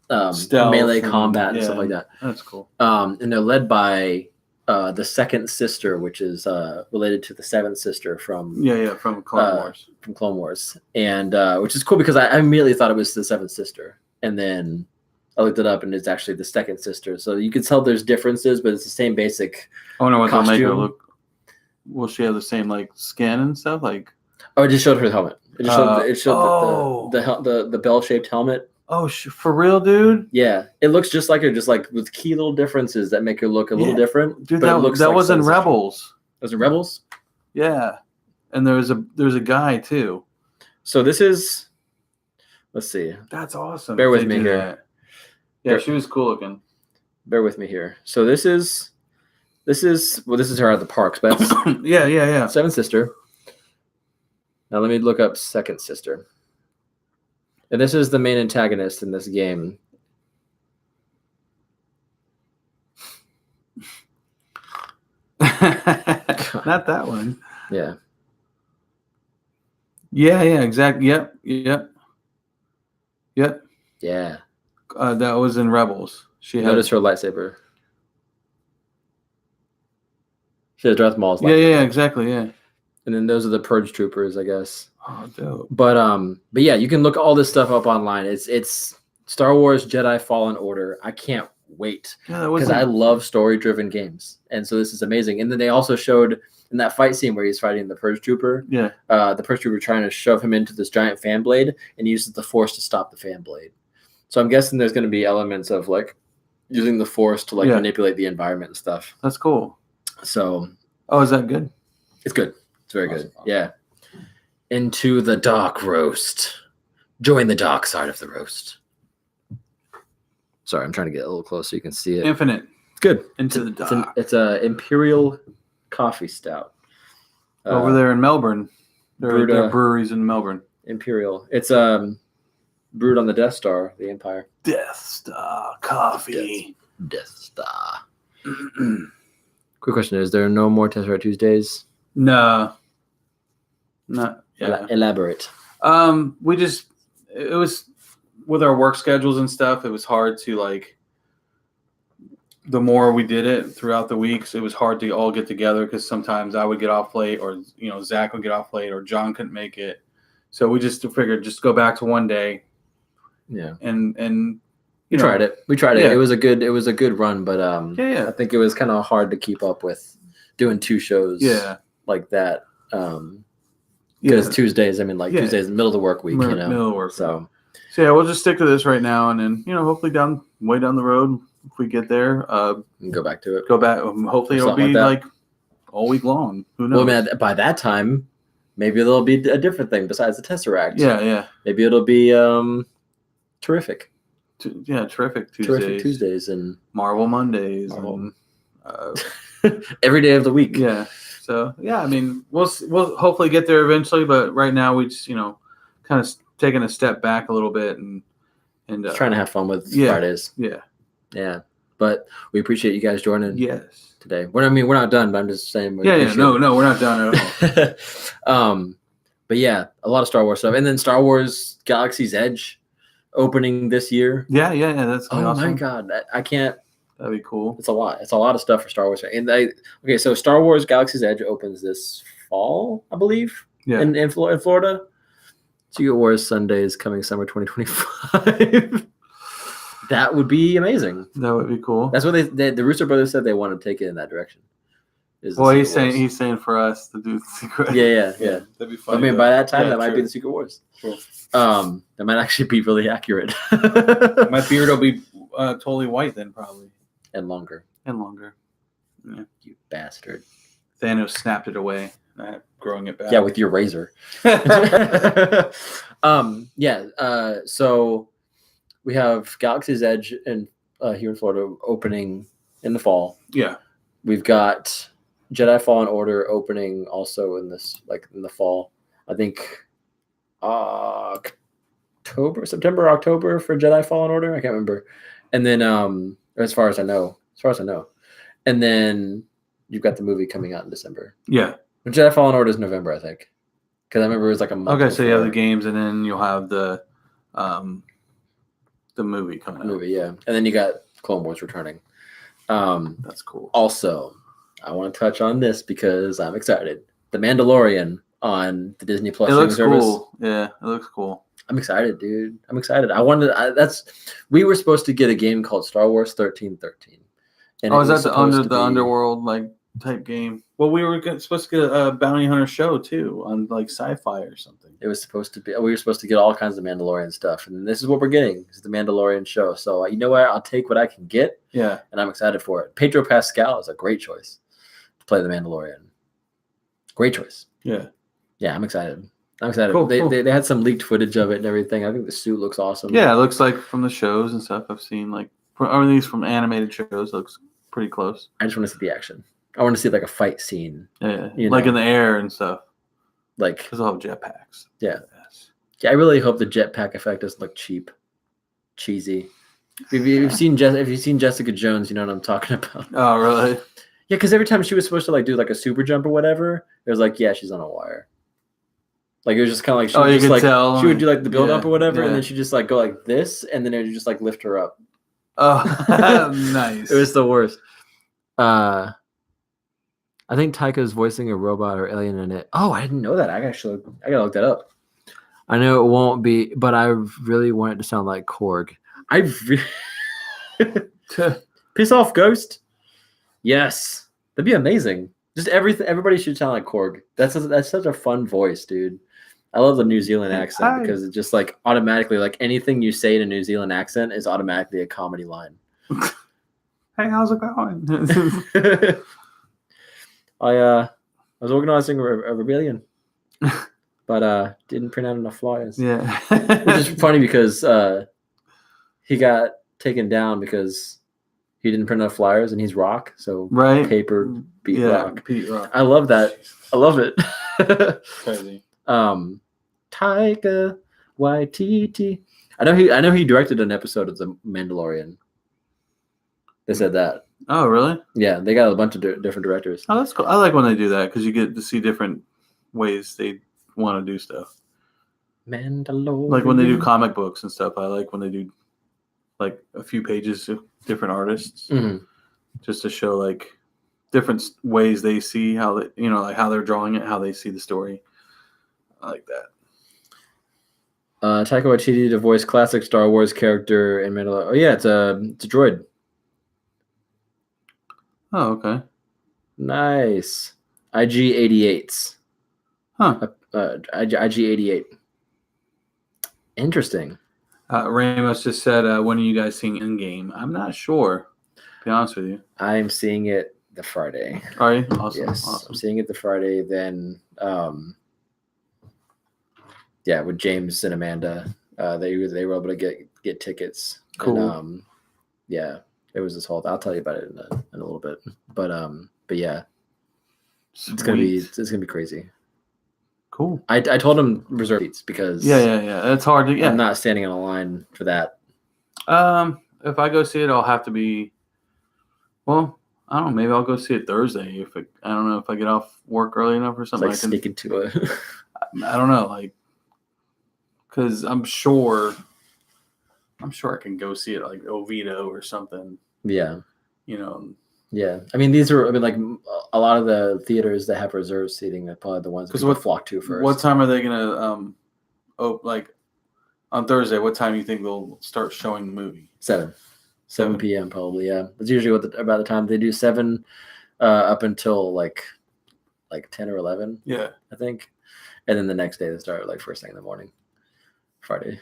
melee combat and stuff like that. That's cool. And they're led by the second sister, which is related to the seventh sister from from Clone Wars. From Clone Wars, and which is cool because I immediately thought it was the seventh sister, and then I looked it up, and it's actually the second sister. So you can tell there's differences, but it's the same basic. I wonder what they'll make her look. Will she have the same like skin and stuff? Like, it just showed her helmet. It showed the bell-shaped helmet. Oh, for real, dude? Yeah, it looks just like her, just like with key little differences that make her look a little different. Dude, that was in Rebels. Was it Rebels? Yeah, and there's a guy too. So this is. Let's see. That's awesome. Bear with me here. That. Yeah, she was cool looking. Bear with me here. So this is her at the parks, but that's yeah. Seventh sister. Now let me look up second sister. And this is the main antagonist in this game. Not that one. Yeah. Yeah, exactly. Yep. Yeah. That was in Rebels. Notice her lightsaber. She has Darth Maul's lightsaber. Yeah, exactly, yeah. And then those are the purge troopers, I guess. Oh, dope. But yeah, you can look all this stuff up online. It's Star Wars Jedi Fallen Order. I can't wait because I love story-driven games, and so this is amazing. And then they also showed in that fight scene where he's fighting the purge trooper. Yeah. The purge trooper trying to shove him into this giant fan blade, and he uses the Force to stop the fan blade. So I'm guessing there's going to be elements of like using the Force to like manipulate the environment and stuff. That's cool. So. Oh, is that good? It's good. It's very good. Yeah. Into the dark roast. Join the dark side of the roast. Sorry, I'm trying to get a little closer so you can see it. Infinite. It's good. Into the dark. It's a Imperial coffee stout. Over there in Melbourne. There are breweries in Melbourne. Imperial. It's brewed on the Death Star, the Empire. Death Star coffee. Death Star. Quick question: is there no more Tesseract Tuesdays? No. Not. Yeah. Elaborate. It was with our work schedules and stuff. It was hard to like. The more we did it throughout the weeks, it was hard to all get together because sometimes I would get off late, or Zach would get off late, or John couldn't make it. So we just figured just go back to one day. Yeah. And we tried it. Yeah. It was a good run, but I think it was kind of hard to keep up with doing two shows. Yeah. Like that. Because Tuesdays, Tuesdays in the middle of the work week, Middle of the work. So yeah, we'll just stick to this right now, and then hopefully way down the road, if we get there, go back to it. Go back. Hopefully, it'll be like all week long. Who knows? Well, man, by that time, maybe there'll be a different thing besides the Tesseract. Yeah. Maybe it'll be terrific. Terrific Tuesdays. Terrific Tuesdays and Marvel Mondays. And Every day of the week. Yeah. So yeah, I mean, we'll hopefully get there eventually, but right now we just kind of taking a step back a little bit and just trying to have fun with Fridays. Yeah. Yeah. But we appreciate you guys joining. Yes. Today. We're not done, but I'm just saying. No, we're not done at all. But yeah, a lot of Star Wars stuff, and then Star Wars Galaxy's Edge opening this year. Yeah. That's awesome. My god, I can't. That'd be cool. It's a lot. It's a lot of stuff for Star Wars. And so Star Wars Galaxy's Edge opens this fall, I believe. Yeah. In Florida. Secret Wars Sundays coming summer 2025. That would be amazing. That would be cool. That's what the Russo brothers said they want to take it in that direction. Well, he's saying for us to do the Secret. Yeah. That'd be fun. I mean, by that time, that might be the Secret Wars. Cool. That might actually be really accurate. My beard will be totally white then, probably. And longer. Yeah. You bastard. Thanos snapped it away. Growing it back. Yeah, with your razor. So we have Galaxy's Edge and here in Florida opening in the fall. Yeah. We've got Jedi Fallen Order opening also in the fall. I think September, October for Jedi Fallen Order. I can't remember. And then as far as I know. And then you've got the movie coming out in December. Yeah. Jedi Fallen Order is November, I think. Because I remember it was like a month. Okay, so you have the games and then you'll have the movie coming out. Yeah. And then you got Clone Wars returning. That's cool. Also, I want to touch on this because I'm excited. The Mandalorian on the Disney Plus streaming service. Cool. Yeah, it looks cool. I'm excited, dude. I'm excited. We were supposed to get a game called Star Wars 1313. And is that the underworld type game? Well, we were supposed to get a bounty hunter show too on sci-fi or something. It was supposed to be. We were supposed to get all kinds of Mandalorian stuff, and this is what we're getting. It's the Mandalorian show. So you know what? I'll take what I can get. Yeah, and I'm excited for it. Pedro Pascal is a great choice to play the Mandalorian. Great choice. Yeah, I'm excited. Cool, they had some leaked footage of it and everything. I think the suit looks awesome. Yeah, it looks like from the shows and stuff I've seen, or at least from animated shows, it looks pretty close. I just want to see the action. I want to see a fight scene. Yeah, in the air and stuff. Because they'll have jetpacks. Yeah. I really hope the jetpack effect doesn't look cheesy. If you've seen Jessica Jones, you know what I'm talking about. Oh, really? Yeah, because every time she was supposed to do a super jump or whatever, it was she's on a wire. It was just kind of she would do the build up or whatever, and then she just go like this, and then it would just lift her up. Oh, nice. It was the worst. I think Taika's voicing a robot or alien in it. Oh, I didn't know that. I gotta look that up. I know it won't be, but I really want it to sound like Korg. Piss off, Ghost. Yes, that'd be amazing. Just everything. Everybody should sound like Korg. That's such a fun voice, dude. I love the New Zealand accent because it's just automatically anything you say in a New Zealand accent is automatically a comedy line. Hey, how's it going? I was organizing a rebellion, but didn't print out enough flyers. Yeah, which is funny because he got taken down because he didn't print enough flyers, and he's rock, so paper beat rock. Pete Rock. I love that. I love it. Crazy. Taika Waititi. I know he directed an episode of The Mandalorian. They said that. Oh, really? Yeah, they got a bunch of different directors. Oh, that's cool. I like when they do that because you get to see different ways they want to do stuff. Mandalorian. Like when they do comic books and stuff. I like when they do a few pages of different artists, just to show different ways they see how they, how they're drawing it, how they see the story. I like that. Taika Waititi to voice classic Star Wars character in Mandalorian. Oh yeah, it's a droid. Oh, okay. Nice. IG-88s. Huh. IG-88. Interesting. Ramos just said, when are you guys seeing Endgame? I'm not sure, to be honest with you. I'm seeing it the Friday. Are you? Awesome. Yes. Awesome. I'm seeing it the Friday. Then, with James and Amanda, they were able to get tickets. Cool. And, It was this whole. I'll tell you about it in a little bit. But yeah, Sweet. it's gonna be crazy. Cool. I told him reserve seats because yeah. It's hard to. Yeah. I'm not standing in a line for that. If I go see it, I'll have to be. Well, I don't know. Maybe I'll go see it Thursday. I don't know if I get off work early enough or something. Like sneak into it. I don't know, like, because I'm sure I can go see it like Oviedo or something. Yeah. You know. Yeah, I mean like a lot of the theaters that have reserved seating are probably the ones that people flock to first. What time are they gonna like on Thursday? What time do you think they'll start showing the movie? 7 p.m. probably. Yeah, that's usually about the time they do 7 up until like 10 or 11. Yeah, I think, and then the next day they start like first thing in the morning, Friday.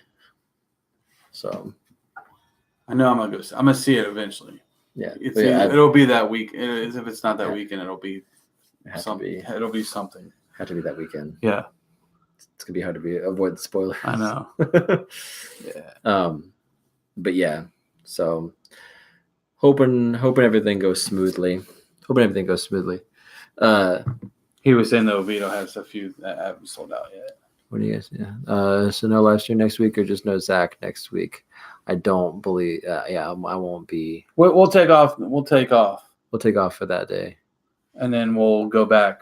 So I know I'm gonna see it eventually. Yeah, it'll be that week. If it's not that weekend, it'll be something. It'll be something. Have to be that weekend. Yeah, it's gonna be hard to avoid the spoilers. I know. Yeah. But yeah, so hoping everything goes smoothly. He was saying the Oviedo has a few that haven't sold out yet. What do you guys? Yeah. So no live stream next week, or just no Zach next week. I don't believe. I won't be. We'll take off. We'll take off For that day, and then we'll go back.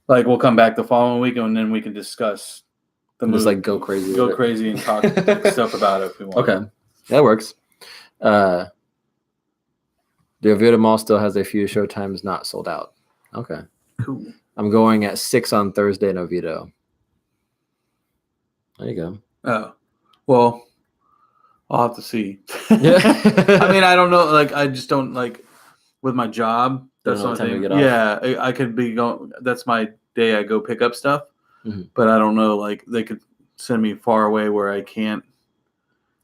Like we'll come back the following week, and then we can discuss the movie. Just like go crazy and talk stuff about it if we want. Okay, that works. The Oviedo Mall still has a few show times not sold out. Okay, cool. I'm going at 6 on Thursday in Oviedo. There you go. Oh, well. I'll have to see. Yeah. I mean, I don't know. Like, I just don't like with my job. That's the thing. Yeah, I could be going. That's my day. I go pick up stuff, but I don't know. Like, they could send me far away where I can't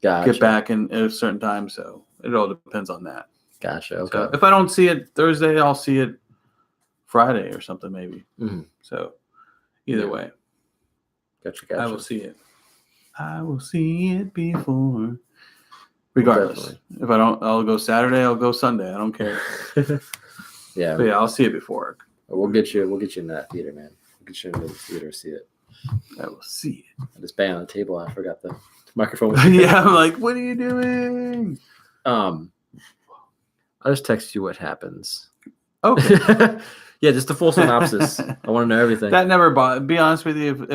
get back in at a certain time. So it all depends on that. Gotcha. Okay. So if I don't see it Thursday, I'll see it Friday or something maybe. So either way, gotcha. I will see it. I will see it before. Regardless, definitely. If I don't, I'll go Saturday. I'll go Sunday. I don't care. Yeah, but yeah, I'll see it before. We'll get you in that theater, man. We'll get you in the theater to see it. I will see it. I just banged on the table. I forgot the microphone. Yeah, I'm like, what are you doing? I'll just text you what happens. Okay. Yeah, just a full synopsis. I want to know everything. That never bothered. Be honest with you,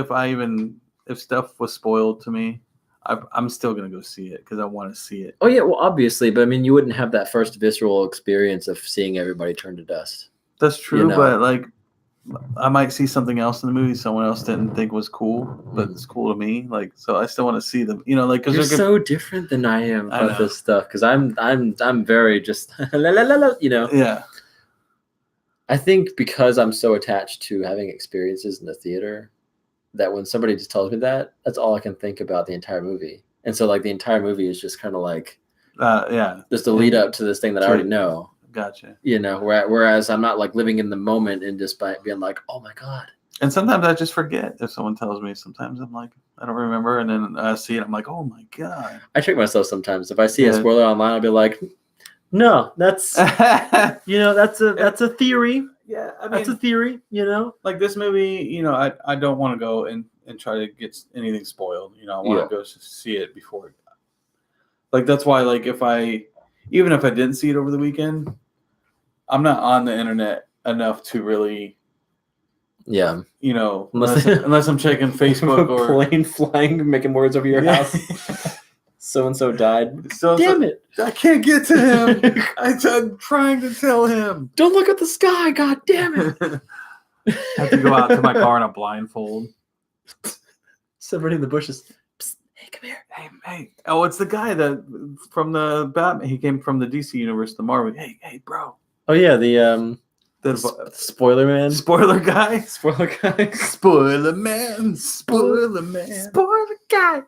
if stuff was spoiled to me, I'm still gonna go see it because I want to see it. Oh yeah, well obviously, but I mean, you wouldn't have that first visceral experience of seeing everybody turn to dust. That's true, but like, I might see something else in the movie someone else didn't think was cool, but it's cool to me. Like, so I still want to see them. You know, like because you're so different than I am about this stuff. Because I'm very just la la la la. You know. Yeah. I think because I'm so attached to having experiences in the theater, that when somebody just tells me that, that's all I can think about the entire movie. And so like the entire movie is just kind of like, just a lead up to this thing that I already know. Gotcha. You know, whereas I'm not like living in the moment and just by being like, oh my God. And sometimes I just forget if someone tells me. Sometimes I'm like, I don't remember. And then I see it. I'm like, oh my God. I trick myself sometimes. If I see a spoiler online, I'll be like, no, that's, that's a theory. Yeah, I mean, that's a theory, Like this movie, I don't want to go and try to get anything spoiled. I want to go see it before. Like that's why, like even if I didn't see it over the weekend, I'm not on the internet enough to really. Yeah. Unless I'm checking Facebook or plane flying, making words over your house. So and so died. Damn it! I can't get to him. I'm trying to tell him. Don't look at the sky. God damn it! I have to go out to my car in a blindfold. Somebody in the bushes. Psst, hey, come here. Hey. Oh, it's the guy from the Batman. He came from the DC universe, the Marvel. Hey, bro. Oh yeah, the spoiler man. Spoiler guy. Spoiler guy. Spoiler man. Spoiler man. Spoiler guy.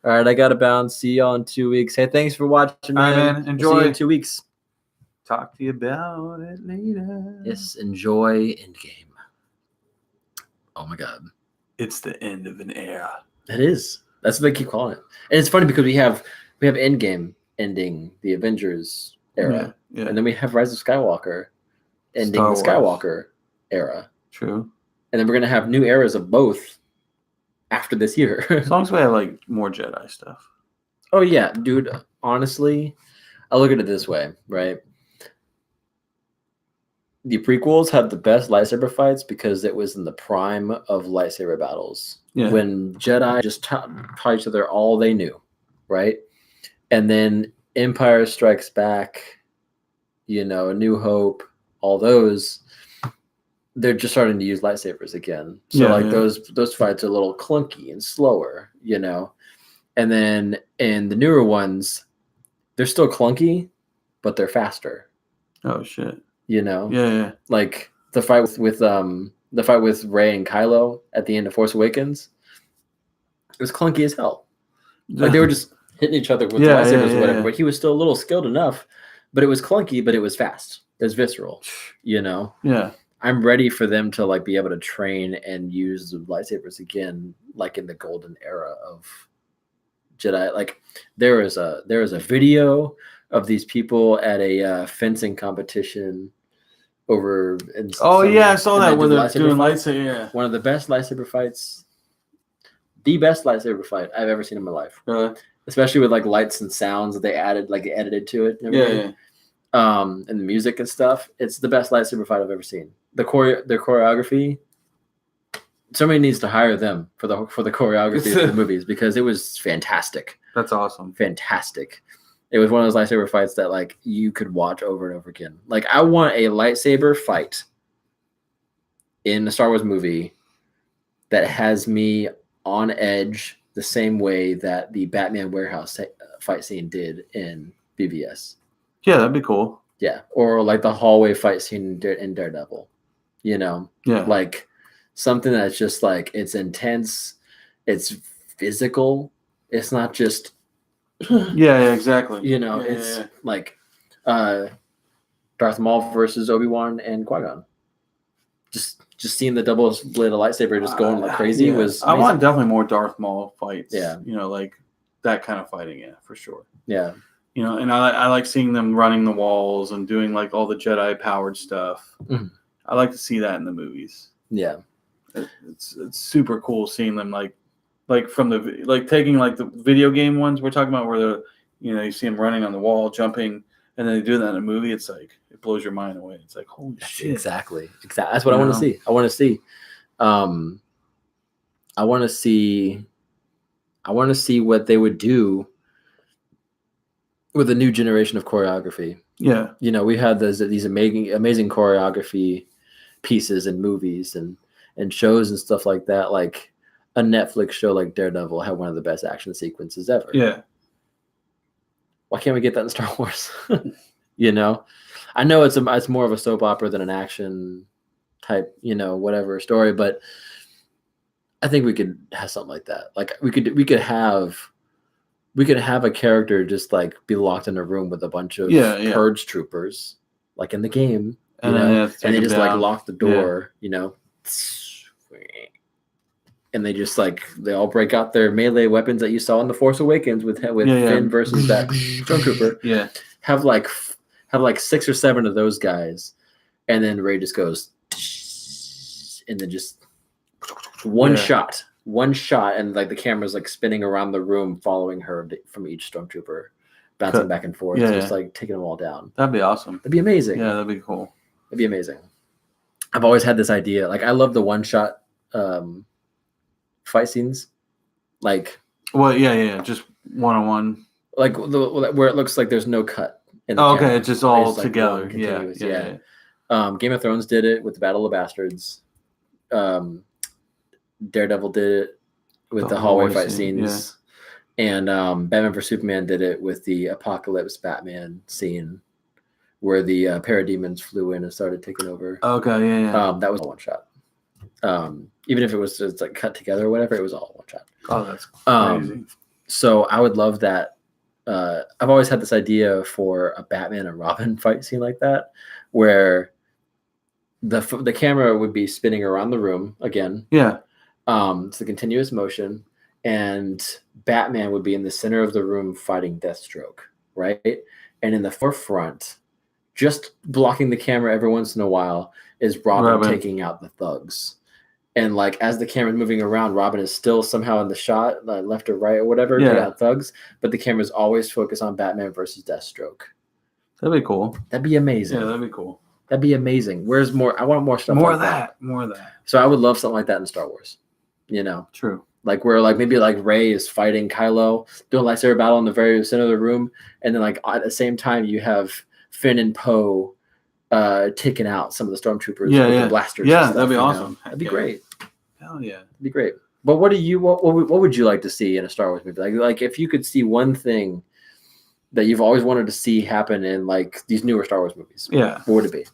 All right, I got to bounce. See y'all in 2 weeks. Hey, thanks for watching, man. All right, man. Enjoy. See you in 2 weeks. Talk to you about it later. Yes, enjoy Endgame. Oh my God. It's the end of an era. It is. That's what they keep calling it. And it's funny because we have Endgame ending the Avengers era. Yeah. And then we have Rise of Skywalker ending Star the Wars. Skywalker era. True. And then we're going to have new eras of both after this year. As long as we have like more Jedi stuff. Oh, yeah, dude. Honestly, I look at it this way, right? The prequels had the best lightsaber fights because it was in the prime of lightsaber battles. Yeah. When Jedi just taught each other all they knew, right? And then Empire Strikes Back, A New Hope, all those, they're just starting to use lightsabers again. So those fights are a little clunky and slower, And then in the newer ones, they're still clunky, but they're faster. Oh shit. Yeah. Like the fight with Rey and Kylo at the end of Force Awakens, it was clunky as hell. Like they were just hitting each other with the lightsabers or whatever, but he was still a little skilled enough, but it was clunky, but it was fast. It was visceral, Yeah. I'm ready for them to like be able to train and use the lightsabers again, like in the golden era of Jedi. Like there is a video of these people at a fencing competition over. I saw that where they're doing lightsaber. Yeah. One of the best lightsaber fights, the best lightsaber fight I've ever seen in my life. Really? Especially with like lights and sounds that they edited to it. And everything. And the music and stuff. It's the best lightsaber fight I've ever seen. Their choreography. Somebody needs to hire them for the choreography of the movies because it was fantastic. That's awesome. Fantastic. It was one of those lightsaber fights that like you could watch over and over again. Like I want a lightsaber fight in a Star Wars movie that has me on edge the same way that the Batman warehouse fight scene did in BVS. Yeah, that'd be cool. Yeah, or like the hallway fight scene in Daredevil. Yeah. Like something that's just like it's intense, it's physical. It's not just yeah, exactly. It's like Darth Maul versus Obi-Wan and Qui-Gon. Just seeing the double-bladed lightsaber just going like crazy was amazing. I want definitely more Darth Maul fights. Yeah. Like that kind of fighting, for sure. Yeah. And I like seeing them running the walls and doing like all the Jedi powered stuff. Mm-hmm. I like to see that in the movies. Yeah. It's super cool seeing them like from taking like the video game ones we're talking about where they're, you see them running on the wall, jumping, and then they do that in a movie. It's like, it blows your mind away. It's like, holy shit. Exactly. That's what I want to see. I want to see what they would do with a new generation of choreography. Yeah. We had these amazing choreography pieces in movies and shows and stuff like that. Like a Netflix show like Daredevil had one of the best action sequences ever. Yeah. Why can't we get that in Star Wars? I know it's more of a soap opera than an action type, whatever story, but I think we could have something like that. Like we could have a character just like be locked in a room with a bunch of purge troopers, like in the game, and they just like lock the door, and they just like they all break out their melee weapons that you saw in the Force Awakens with Finn versus that stormtrooper. Yeah, have like 6 or 7 of those guys, and then Rey just goes, and then just one shot, and like the camera's like spinning around the room, following her from each stormtrooper, bouncing back and forth, just like taking them all down. That'd be awesome. That'd be amazing. Yeah, that'd be cool. That'd be amazing. I've always had this idea. Like I love the one shot fight scenes. Like, well, just 1-on-1. Like where it looks like there's no cut. Okay, it's just all together. Like, yeah. Game of Thrones did it with the Battle of Bastards. Daredevil did it with the hallway fight scenes. And Batman vs Superman did it with the Apocalypse Batman scene where the parademons flew in and started taking over. Okay, that was a one shot. Even if it was just like cut together or whatever, it was all one shot. Oh, that's crazy. So I would love that. I've always had this idea for a Batman and Robin fight scene like that, where the camera would be spinning around the room again. Yeah. It's a continuous motion, and Batman would be in the center of the room fighting Deathstroke, right? and in the forefront, just blocking the camera every once in a while, is Robin. Taking out the thugs. And like as the camera's moving around, Robin is still somehow in the shot, left or right or whatever, taking out thugs, but the camera's always focused on Batman versus Deathstroke. That'd be cool. That'd be amazing. Yeah, that'd be cool. That'd be amazing. Where's more? I want more stuff more like that. More of that. So I would love something like that in Star Wars. True. Like where like maybe like Rey is fighting Kylo, doing a lightsaber battle in the very center of the room, and then like at the same time you have Finn and Poe taking out some of the stormtroopers with the blasters. Yeah, and stuff, that'd be awesome. That'd be great. Hell yeah, that'd be great. But what would you like to see in a Star Wars movie? Like if you could see one thing that you've always wanted to see happen in like these newer Star Wars movies, what would it be?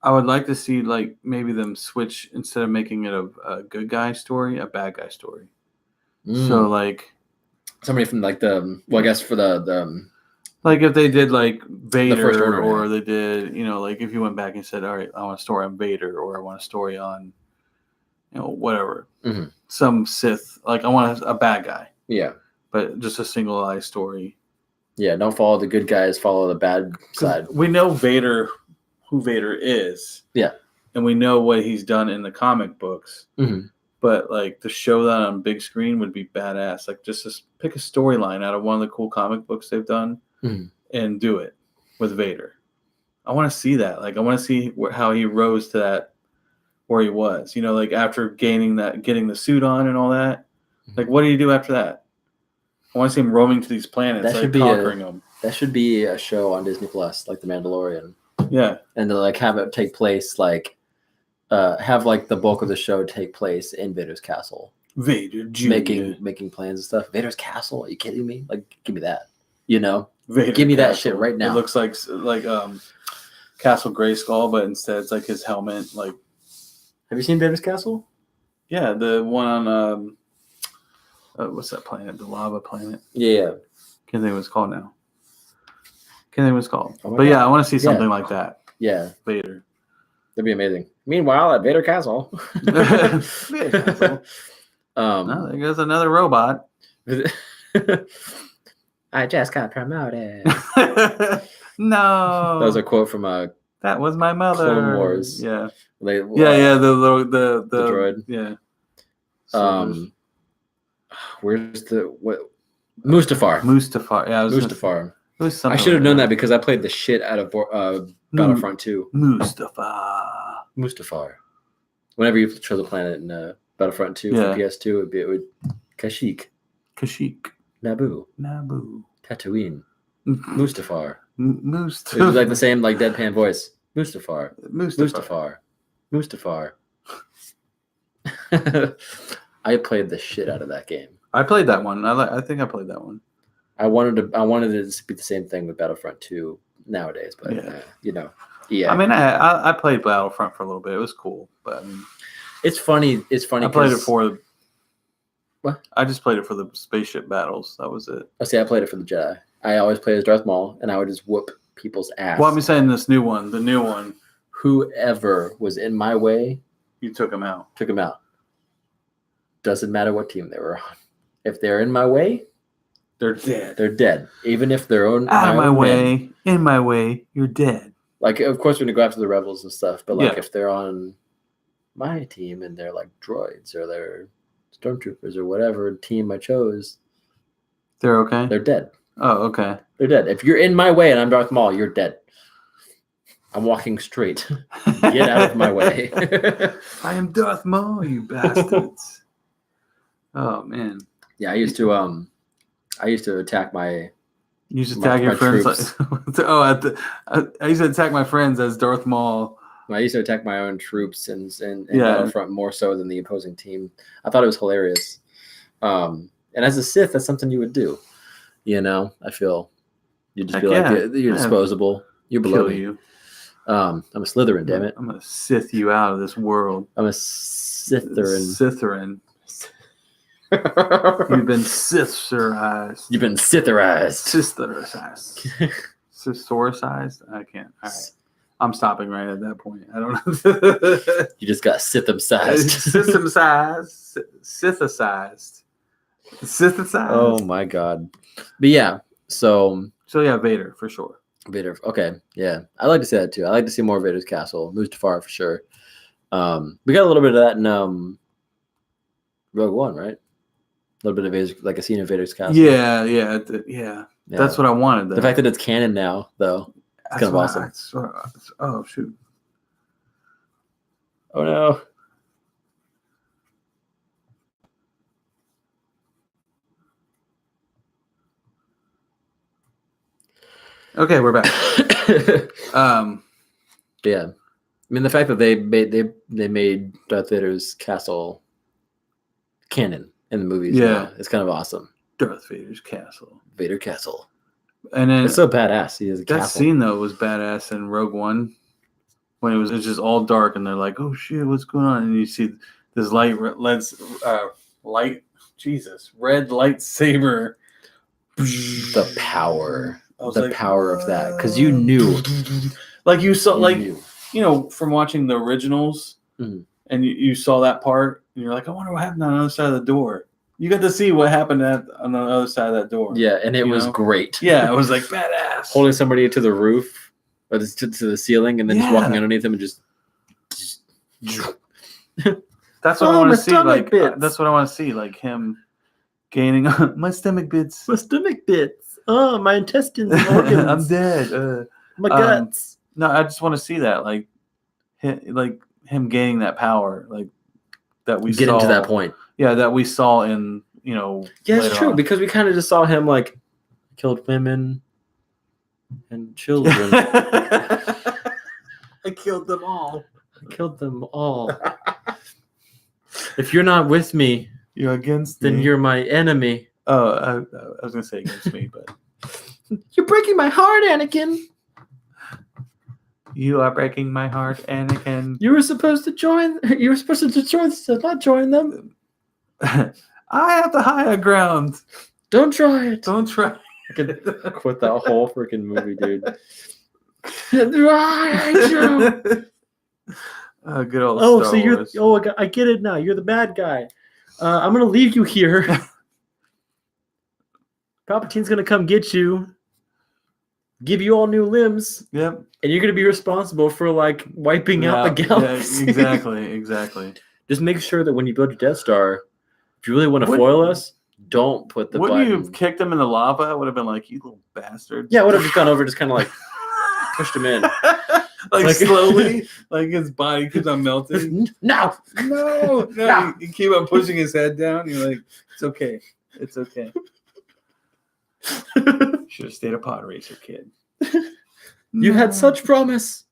I would like to see like maybe them switch, instead of making it a good guy story, a bad guy story. So like somebody from like I guess for the like if they did like Vader, the First Order, or they did, like if you went back and said, all right, I want a story on Vader, or I want a story on, whatever, some Sith, like I want a bad guy. Yeah. But just a single eye story. Yeah. Don't follow the good guys, follow the bad side. We know who Vader is. Yeah. And we know what he's done in the comic books. Mm-hmm. But like to show that on big screen would be badass. Like just to pick a storyline out of one of the cool comic books they've done and do it with Vader. I want to see that. Like I want to see how he rose to that, where he was. Like after getting the suit on and all that. Like what do you do after that? I want to see him roaming to these planets, conquering them. That should be a show on Disney Plus, like The Mandalorian. Yeah, and to like have it take place like, have like the bulk of the show take place in Vader's castle. Vader Jr. making plans and stuff. Vader's castle? Are you kidding me? Like, give me that. Vader give me castle. That shit right now. It looks like Castle Grayskull, but instead it's like his helmet. Like, have you seen Vader's castle? Yeah, the one on what's that planet? The lava planet. Yeah. Can't think what it's called now. Oh, but yeah, I want to see something like that. Yeah, Vader. That'd be amazing. Meanwhile, at Vader Castle. Vader Castle. There goes another robot. I just got promoted. No. That was a quote from that was my mother. Clone Wars. Yeah. Yeah. The droid. Yeah. Where's Mustafar? Yeah, Mustafar. I should have known that because I played the shit out of Battlefront 2. Mustafar. Whenever you chose a planet in Battlefront 2 for PS2, it would Kashyyyk. Naboo. Tatooine. Mustafar. It was like the same like deadpan voice. Mustafar. I played the shit out of that game. I played that one. I think I played that one. I wanted it to be the same thing with Battlefront 2 nowadays, but yeah. I mean, I played Battlefront for a little bit. It was cool, but I mean, it's funny. I played it for what? I just played it for the spaceship battles. That was it. I played it for the Jedi. I always play as Darth Maul, and I would just whoop people's ass. Well, I'm saying the new one. Whoever was in my way, you took him out. Doesn't matter what team they were on. If they're in my way, they're dead. They're dead. Even if they're out of my way, in my way, you're dead. Like, of course, we're gonna go after the rebels and stuff, but like if they're on my team and they're like droids or they're stormtroopers or whatever team I chose, they're okay. They're dead. Oh, okay. They're dead. If you're in my way and I'm Darth Maul, you're dead. I'm walking straight. Get out of my way. I am Darth Maul, you bastards. Oh man. Yeah, I used to attack my. You used to attack your friends. I used to attack my friends as Darth Maul. I used to attack my own troops in Battlefront more so than the opposing team. I thought it was hilarious. And as a Sith, that's something you would do. I feel you'd just be like, you're disposable. You're below me. You. I'm a Slytherin, damn it. I'm gonna Sith you out of this world. I'm a Slytherin. You've been Sith-cerized. You've been Sith-cerized. Sith-cerized? I can't. All right. I'm stopping right at that point. I don't know. You just got Sith-sized. Sith-sized. Sith-sized. Synthesized. Oh my god. But yeah, so yeah, Vader for sure. Vader. Okay, yeah, I like to see that too. I like to see more Vader's castle. Mustafar for sure. We got a little bit of that in Rogue One, right? A little bit of Vader's, like a scene of Vader's castle. Yeah. That's what I wanted. The fact that it's canon now, though, it's kind of awesome. Oh shoot! Oh no! Okay, we're back. Yeah, I mean the fact that they made Darth Vader's castle canon in the movies. Yeah, it's kind of awesome. Darth Vader's castle. Vader castle. And then it's so badass. He has a castle. Scene though was badass in Rogue One when it's just all dark and they're like, "Oh shit, what's going on?" And you see this red lightsaber. The power of that, because you knew, like you saw, from watching the originals, and you saw that part, and you're like, I wonder what happened on the other side of the door. You got to see what happened on the other side of that door. Yeah, and it was great. Yeah, it was like badass. Holding somebody to the roof or to the ceiling, and then just walking underneath them and just. That's what I want to see. That's what I want to see. Like him gaining my stomach bits. My stomach bits. Oh, my intestines and organs. I'm dead. My guts. No, I just want to see that. Like him gaining that power. Like that we get saw. To that point. Yeah, that we saw in, Yeah, it's true, because we kind of just saw him like killed women and children. I killed them all. If you're not with me, you're against me. Then you're my enemy. Oh, I was gonna say against me, but you're breaking my heart, Anakin. You are breaking my heart, Anakin. You were supposed to join. You were supposed to destroy them, not join them. I have the higher ground. Don't try it. Don't try. I could quit that whole freaking movie, dude. Good old. Star so you're. Wars. Oh, I get it now. You're the bad guy. I'm gonna leave you here. Palpatine's gonna come get you. Give you all new limbs. Yep. And you're gonna be responsible for like wiping out the galaxy. Yeah, exactly. Just make sure that when you build your Death Star, if you really want to foil us, don't put the button. Wouldn't you have kicked him in the lava? It would have been like, you little bastard. Yeah, I would have just gone over, just kind of like pushed him in. like slowly, like his body keeps on melting. No. You keep on pushing his head down. You're like, it's okay. Should have stayed a pod racer, kid. You had such promise.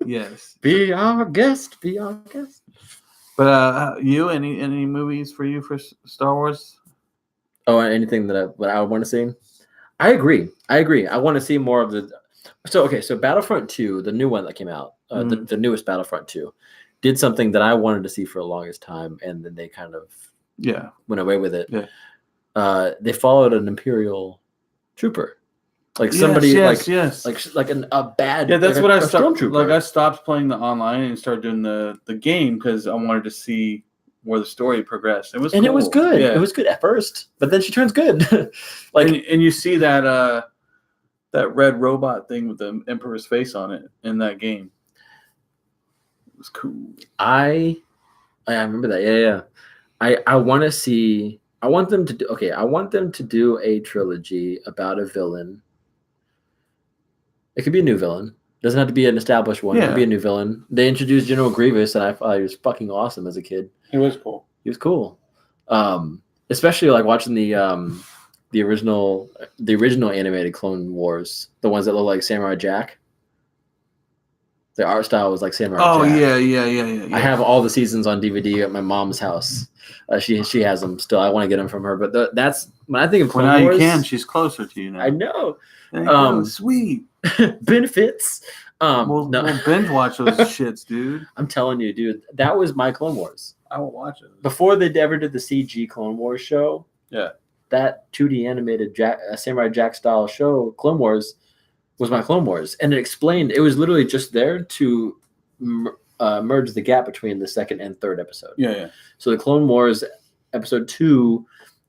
Yes. Be our guest. But you, any movies for you for Star Wars? Oh, anything that I want to see? I agree. I want to see more of the. So Battlefront 2, the new one that came out, the newest Battlefront 2, did something that I wanted to see for the longest time, and then they kind of went away with it. Yeah. They followed an Imperial trooper, like somebody a bad. Yeah, that's like what I stopped. Stormtrooper. Like I stopped playing the online and started doing the game because I wanted to see where the story progressed. It was It was good. Yeah. It was good at first, but then she turns good. and you see that red robot thing with the Emperor's face on it in that game. It was cool. I remember that. Yeah. I want to see. I want them to do. Okay, I want them to do a trilogy about a villain. It could be a new villain. Doesn't have to be an established one. It could be a new villain. They introduced General Grievous, and I thought he was fucking awesome as a kid. He was cool. Especially like watching the original animated Clone Wars, the ones that look like Samurai Jack. The art style was like Samurai Jack. Yeah. I have all the seasons on DVD at my mom's house. She has them still. I want to get them from her, but that's when I think of Clone Wars. You can. She's closer to you now. I know. Sweet benefits. We'll binge watch those shits, dude. I'm telling you, dude. That was my Clone Wars. I will watch it before they ever did the CG Clone Wars show. Yeah, that 2D animated Samurai Jack style show, Clone Wars, was my Clone Wars, and it explained. It was literally just there to merge the gap between the second and third episode. Yeah. So the Clone Wars episode 2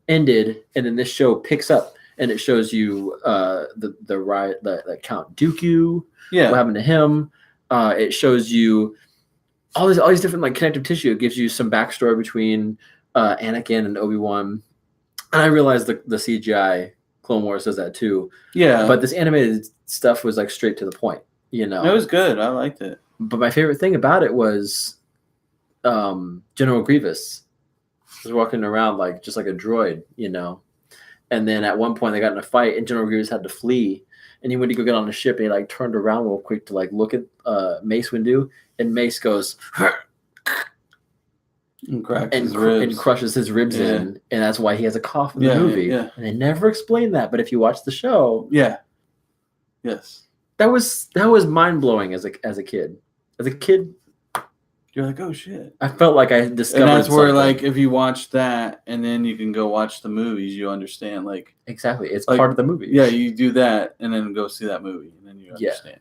ended, and then this show picks up, and it shows you the Count Dooku. Yeah. What happened to him? It shows you all these different like connective tissue. It gives you some backstory between Anakin and Obi-Wan. And I realized the CGI Clone Wars does that too. Yeah. But this animated stuff was like straight to the point, you know. It was good. I liked it. But my favorite thing about it was General Grievous was walking around like just like a droid, you know. And then at one point they got in a fight and General Grievous had to flee. And he went to go get on the ship and he like turned around real quick to like look at Mace Windu, and Mace goes and crushes his ribs in, and that's why he has a cough in the movie. Yeah. And they never explained that, but if you watch the show, yes, that was mind blowing as a kid. As a kid, you're like, oh shit! I felt like I discovered. And that's where, something. like, if you watch that and then you can go watch the movies, you understand. Like, exactly, it's like, part of the movie. Yeah, you do that and then go see that movie, and then you understand.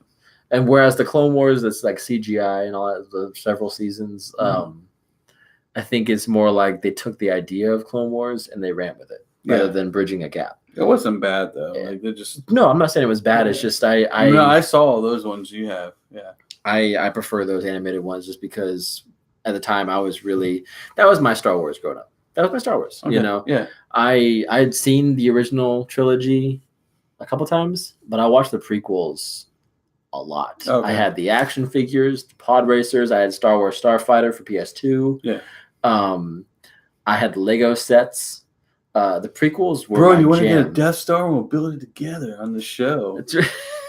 And whereas the Clone Wars, it's like CGI and all that, the several seasons. I think it's more like they took the idea of Clone Wars and they ran with it rather than bridging a gap. It wasn't bad though. Yeah. Like, they just no, I'm not saying it was bad. It's just I saw all those ones you have. Yeah, I prefer those animated ones just because at the time I was really that was my Star Wars growing up. That was my Star Wars. Okay. You know, yeah. I'd seen the original trilogy a couple times, but I watched the prequels a lot. Okay. I had the action figures, pod racers. I had Star Wars Starfighter for PS2. Yeah. I had Lego sets. The prequels were Bro, you want to jam. get a Death Star and we'll build it together on the show.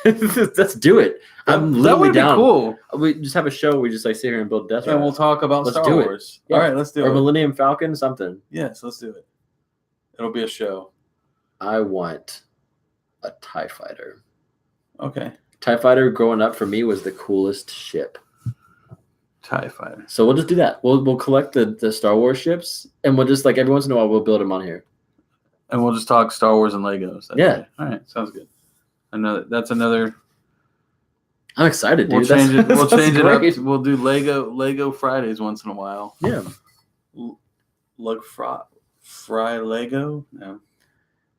Let's do it. I'm literally that would down. Be cool. We just have a show. We just like sit here and build Death Star. And we'll talk about let's Star do Wars. Yeah. All right, let's do it. Or Millennium Falcon, something. Yes, let's do it. It'll be a show. I want a TIE Fighter. Okay. TIE Fighter growing up for me was the coolest ship. TIE Fighter. So we'll just do that. We'll collect the Star Wars ships, and we'll just like every once in a while we'll build them on here. And we'll just talk Star Wars and Legos. Yeah. All right. Sounds good. That's another. I'm excited, dude. We'll change it. We'll change it up. Great. We'll do Lego Fridays once in a while. Yeah. Fry Lego. No.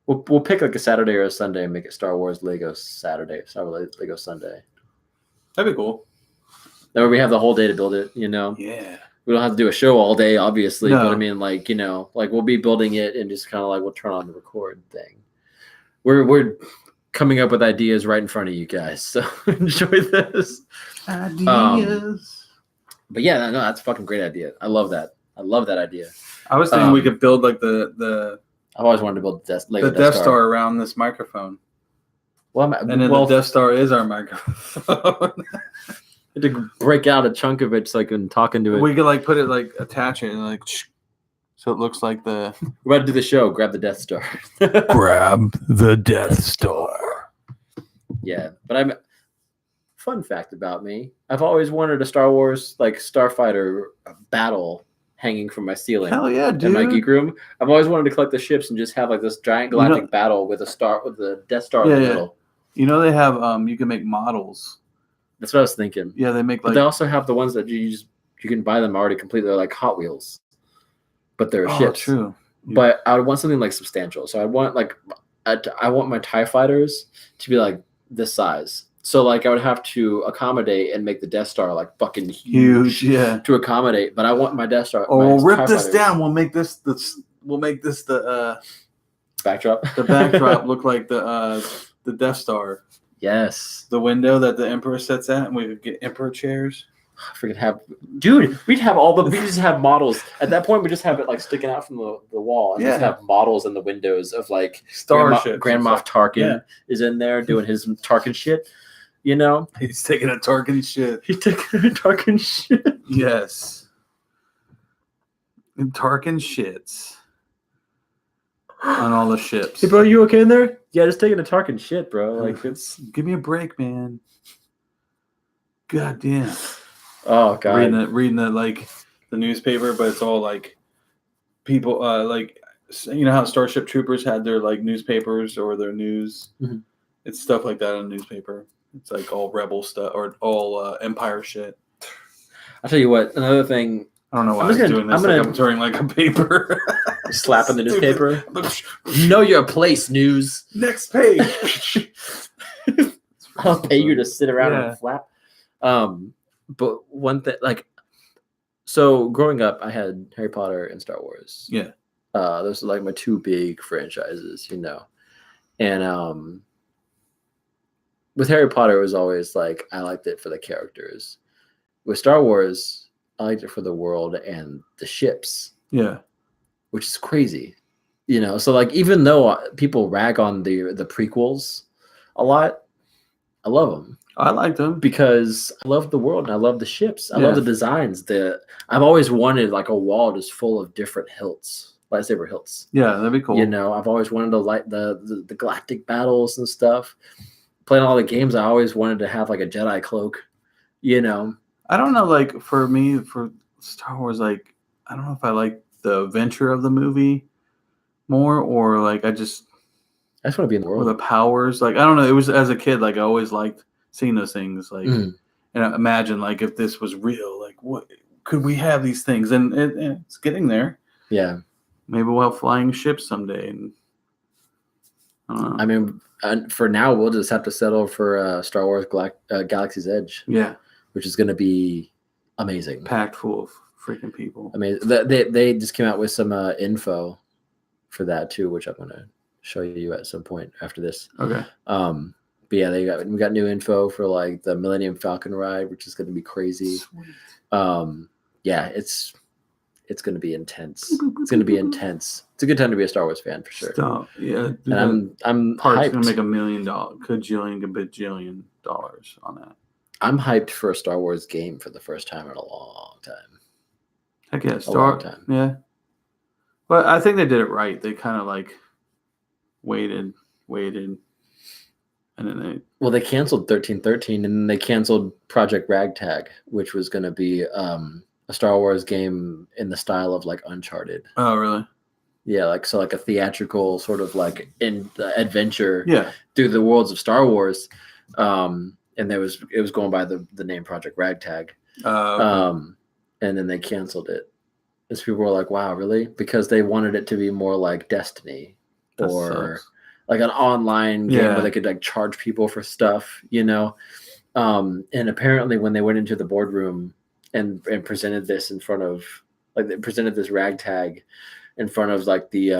We'll pick like a Saturday or a Sunday and make it Star Wars Lego Saturday, Star Wars Lego Sunday. That'd be cool. That way we have the whole day to build it, you know? Yeah. We don't have to do a show all day, obviously. No. But I mean, like, you know, like we'll be building it and just kind of like we'll turn on the record thing. We're coming up with ideas right in front of you guys. So enjoy this. Ideas. But yeah, no, that's a fucking great idea. I love that. I love that idea. I was thinking we could build like the I've always wanted to build Lego Death Star around this microphone. Well, the Death Star is our microphone. To break out a chunk of it so I can talk into it. We could like put it like attach it and like so it looks like the. We're about to do the show. Grab the Death Star. Grab the Death Star. Yeah, but fun fact about me: I've always wanted a Star Wars like Starfighter battle hanging from my ceiling. Hell yeah, dude! In my geek room, I've always wanted to collect the ships and just have like this giant galactic battle with the Death Star in the middle. You know they have you can make models. That's what I was thinking. Yeah, they make like. But they also have the ones that you can buy them already completely. They're like Hot Wheels, but they're ships. True. But I would want something like substantial. So I want I want my TIE fighters to be like this size. So like I would have to accommodate and make the Death Star like fucking huge to accommodate. But I want my Death Star. Oh, we'll rip this down. We'll make this the backdrop. The backdrop look like the Death Star. Yes. The window that the Emperor sits at, and we would get Emperor chairs. We'd have we just have models. At that point, we just have it like sticking out from the wall and just have models in the windows of like starships. Grand Moff Tarkin is in there doing his Tarkin shit. You know? He's taking a Tarkin shit. He's taking a Tarkin shit. Yes. And Tarkin shits. On all the ships. Hey, bro, you okay in there? Yeah, just taking a Tarkin shit, bro. Like, it's... Give me a break, man. God damn. Oh, God. Reading the, like, the newspaper, but it's all, like, people, like, you know how Starship Troopers had their, like, newspapers or their news? Mm-hmm. It's stuff like that in the newspaper. It's, like, all rebel stuff or all Empire shit. I'll tell you what. Another thing. I don't know why I'm doing this. I'm turning like a paper. Slapping the newspaper. Know your place, news. Next page. I'll pay you to sit around and flap. But one thing, like, so growing up, I had Harry Potter and Star Wars. Yeah. Those are like my two big franchises, And with Harry Potter, it was always like I liked it for the characters. With Star Wars, I liked it for the world and the ships. Yeah. Which is crazy. So like even though people rag on the prequels a lot, I love them. I like them because I love the world and I love the ships. I love the designs. I've always wanted like a wall just full of different hilts, lightsaber hilts. Yeah, that'd be cool. I've always wanted to light the galactic battles and stuff. Playing all the games, I always wanted to have like a Jedi cloak. I don't know. Like for me, for Star Wars, like I don't know if I like the adventure of the movie more, or like I just want to be in the world. Or the powers, like I don't know. It was as a kid, like I always liked seeing those things, like and imagine like if this was real, like what could we have these things? And it's getting there. Yeah, maybe we'll have flying ships someday. And I mean, for now, we'll just have to settle for Star Wars Galaxy's Edge. Yeah, which is going to be amazing, packed full of freaking people. I mean, they just came out with some info for that too, which I'm going to show you at some point after this. Okay. But yeah, we got new info for like the Millennium Falcon ride, which is going to be crazy. Sweet. Yeah, it's going to be intense. It's going to be intense. It's a good time to be a Star Wars fan for sure. Stop. Yeah, and I'm part's hyped. Gonna make $1 million, bajillion dollars on that. I'm hyped for a Star Wars game for the first time in a long time. Heck yeah, long time. Yeah, but I think they did it right. They kind of like waited, and then they canceled 1313, and then they canceled Project Ragtag, which was going to be a Star Wars game in the style of like Uncharted. Oh, really? Yeah, like a theatrical sort of like in the adventure. Yeah. Through the worlds of Star Wars, and it was going by the name Project Ragtag. Okay. And then they canceled it. As people were like, "Wow, really?" Because they wanted it to be more like Destiny or like an online game where they could like charge people for stuff, And apparently, when they went into the boardroom and presented this in front of, like, they presented this ragtag in front of like the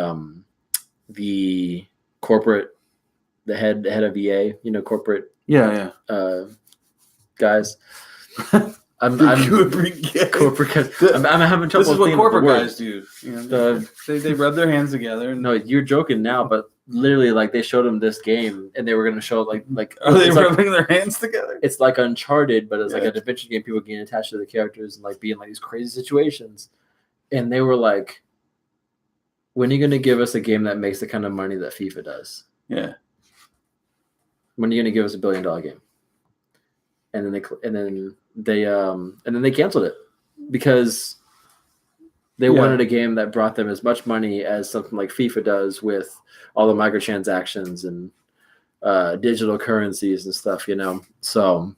corporate, the head of EA, corporate, guys. I'm corporate guys. I'm having trouble. This is what corporate guys do. They rub their hands together. No, you're joking now, but literally, like they showed them this game, and they were going to show like. Are they rubbing their hands together? It's like Uncharted, but it's like an adventure game. People getting attached to the characters and like being like these crazy situations, and they were like, "When are you going to give us a game that makes the kind of money that FIFA does?" Yeah. When are you going to give us $1 billion game? And then they canceled it because they wanted a game that brought them as much money as something like FIFA does with all the microtransactions and digital currencies and stuff, So,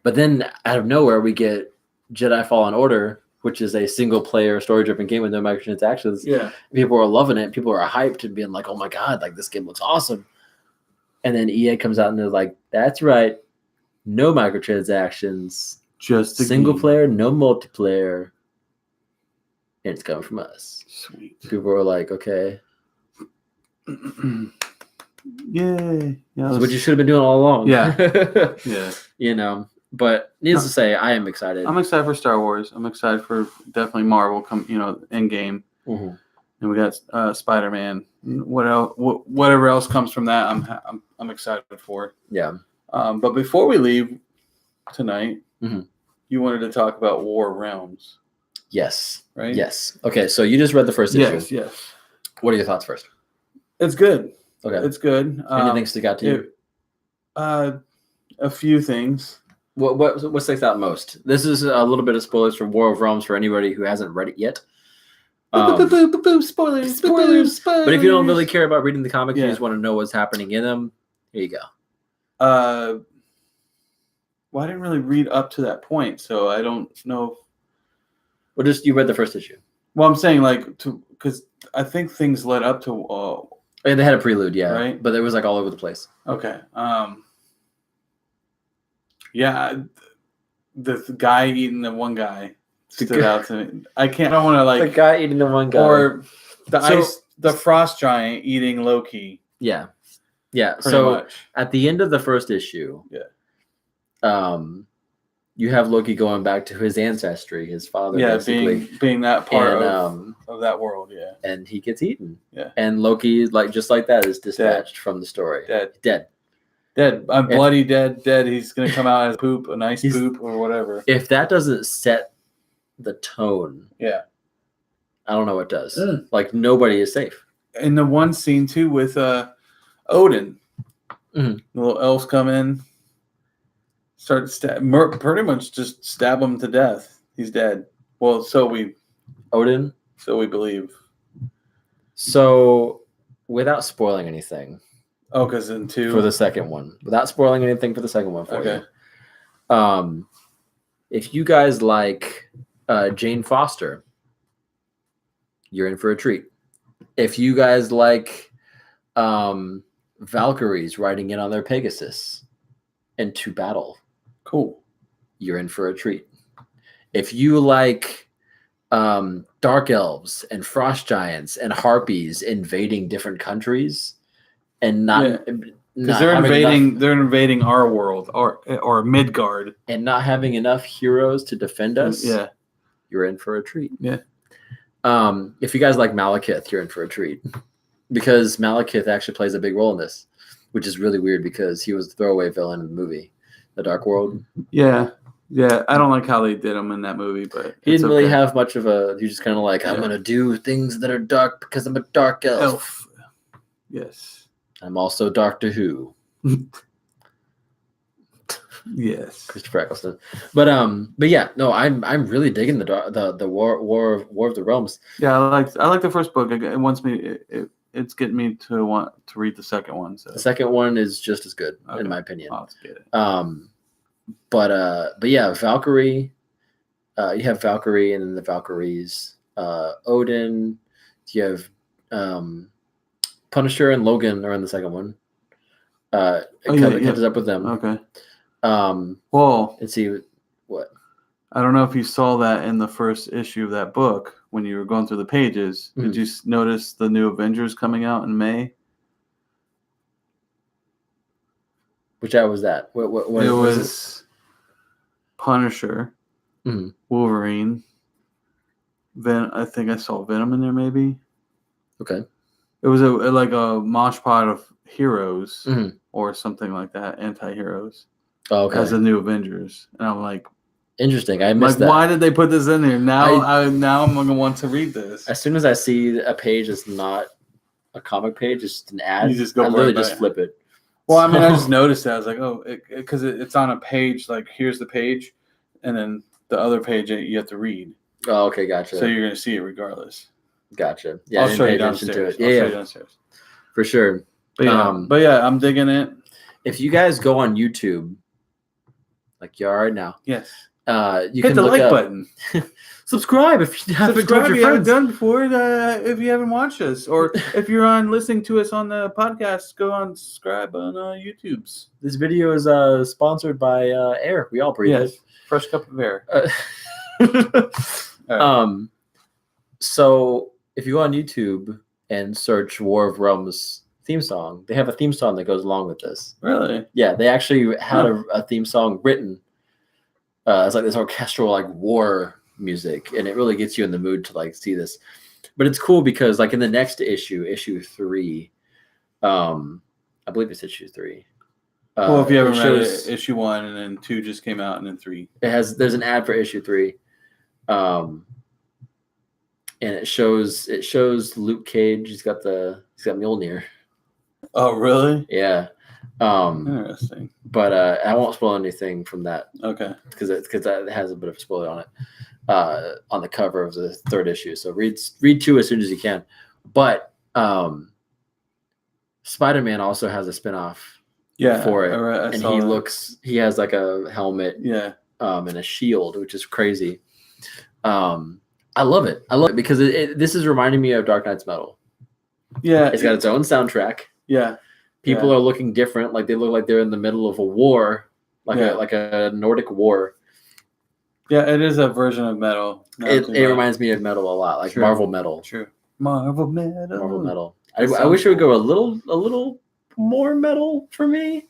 but then out of nowhere we get Jedi Fallen Order, which is a single player story-driven game with no microtransactions. Yeah, people are loving it. People are hyped and being like, "Oh my god, like this game looks awesome." And then EA comes out and they're like, "That's right. No microtransactions, just a single game. player, no multiplayer, and it's coming from us." Sweet. People were like, "Okay, yay!" That's what you should have been doing all along. Yeah, yeah. But needless to say, I am excited. I'm excited for Star Wars. I'm excited for definitely Marvel. In game, and we got Spider-Man. What else? Whatever else comes from that, I'm excited for. Yeah. But before we leave tonight, you wanted to talk about War of Realms. Yes. Right? Yes. Okay, so you just read the first issue. Yes. What are your thoughts first? It's good. Okay. It's good. Anything stick out to you? A few things. What sticks out most? This is a little bit of spoilers for War of Realms for anybody who hasn't read it yet. Spoilers. But if you don't really care about reading the comics, you just want to know what's happening in them, here you go. Well, I didn't really read up to that point, so I don't know. Well, just you read the first issue. Well, I'm saying because I think things led up to. They had a prelude, yeah, right, but it was like all over the place. Okay. Yeah, the guy eating the one guy stood out to me. I don't want to the guy eating the one guy, or the frost giant eating Loki. Yeah. Pretty much. At the end of the first issue, you have Loki going back to his ancestry, his father, basically being that part of that world, and he gets eaten, and Loki, just like that, is dispatched from the story, dead. I'm bloody dead. He's gonna come out as poop, a nice poop or whatever. If that doesn't set the tone, I don't know what does. Like, nobody is safe. In the one scene too with Odin, the little elves come in, start pretty much just stab him to death. He's dead. Well, Odin. So we believe. So, without spoiling anything. Oh, because in 2 for the second one, without spoiling anything for the second one for you. If you guys like Jane Foster, you're in for a treat. If you guys like Valkyries riding in on their Pegasus into battle, cool, you're in for a treat. If you like dark elves and frost giants and harpies invading different countries and because they're invading our world or Midgard and not having enough heroes to defend us, you're in for a treat. If you guys like Malekith, you're in for a treat, because Malekith actually plays a big role in this, which is really weird because he was the throwaway villain in the movie The Dark World. I don't like how they did him in that movie, but he didn't really have much of a. He's just kind of like, I'm gonna do things that are dark because I'm a dark elf. Yes. I'm also Doctor Who. Yes. Christopher Eccleston. But yeah, no, I'm really digging the War of the Realms. Yeah, I like the first book. It wants me. It's getting me to want to read the second one. So the second one is just as good, in my opinion. I'll get it. But yeah, Valkyrie. You have Valkyrie and then the Valkyries. Odin. You have Punisher and Logan are in the second one. It catches up with them. Okay. Well, let's see what. I don't know if you saw that in the first issue of that book when you were going through the pages. Did you notice the new Avengers coming out in May? Which was that? What it was Punisher, Wolverine. I think I saw Venom in there, maybe. Okay. It was a mosh pot of heroes or something like that, anti-heroes. Oh, okay. As the new Avengers, and I'm like, interesting. I missed that. Why did they put this in here? Now I'm gonna want to read this. As soon as I see a page that's not a comic page, it's just an ad. You just go. I literally just flip it. Well, I mean, I just noticed that. I was like, oh, because it's on a page. Like, here's the page, and then the other page you have to read. Oh, okay, gotcha. So you're gonna see it regardless. Gotcha. Yeah, I'll show you downstairs. Yeah, show you downstairs. For sure. But yeah, I'm digging it. If you guys go on YouTube, like you are right now, yes, you hit can the look like up, button. Subscribe if you haven't done before. If you haven't watched us, or if you're listening to us on the podcast, go on subscribe on YouTube's. This video is sponsored by air. We all breathe it. Fresh cup of air. Right. So if you go on YouTube and search War of Realms theme song, they have a theme song that goes along with this. Really? Yeah, they actually had a theme song written. It's like this orchestral war music, and it really gets you in the mood to see this. But it's cool because in the next issue 3, I believe it's issue 3. Well, if you haven't read it, issue 1 and then 2 just came out, and then 3. There's an ad for issue 3. And it shows Luke Cage. He's got Mjolnir. Oh, really? Yeah. Interesting. But I won't spoil anything from that. Okay. Because that has a bit of a spoiler on it, on the cover of the 3rd issue. So read 2 as soon as you can. But Spider-Man also has a spinoff for it, I and saw he that. he has like a helmet, and a shield, which is crazy. I love it. I love it because this is reminding me of Dark Knight's Metal. Yeah, it's got its own soundtrack. Yeah, people are looking different. Like they look like they're in the middle of a war, like a Nordic war. Yeah, it is a version of metal. It reminds me of metal a lot, like Marvel Metal. True. Marvel Metal. I wish it would go a little more metal for me,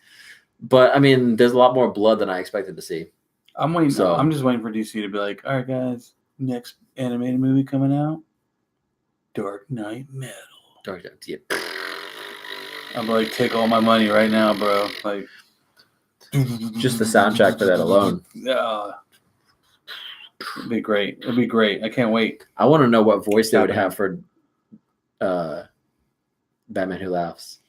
but I mean, there's a lot more blood than I expected to see. I'm waiting. So, I'm just waiting for DC to be like, all right, guys, next animated movie coming out, Dark Knight Metal. Dark Knight, yeah. I'm like, take all my money right now, bro. Like, just the soundtrack for that alone. It'd be great. It'd be great. I can't wait. I want to know what voice they would have for Batman Who Laughs.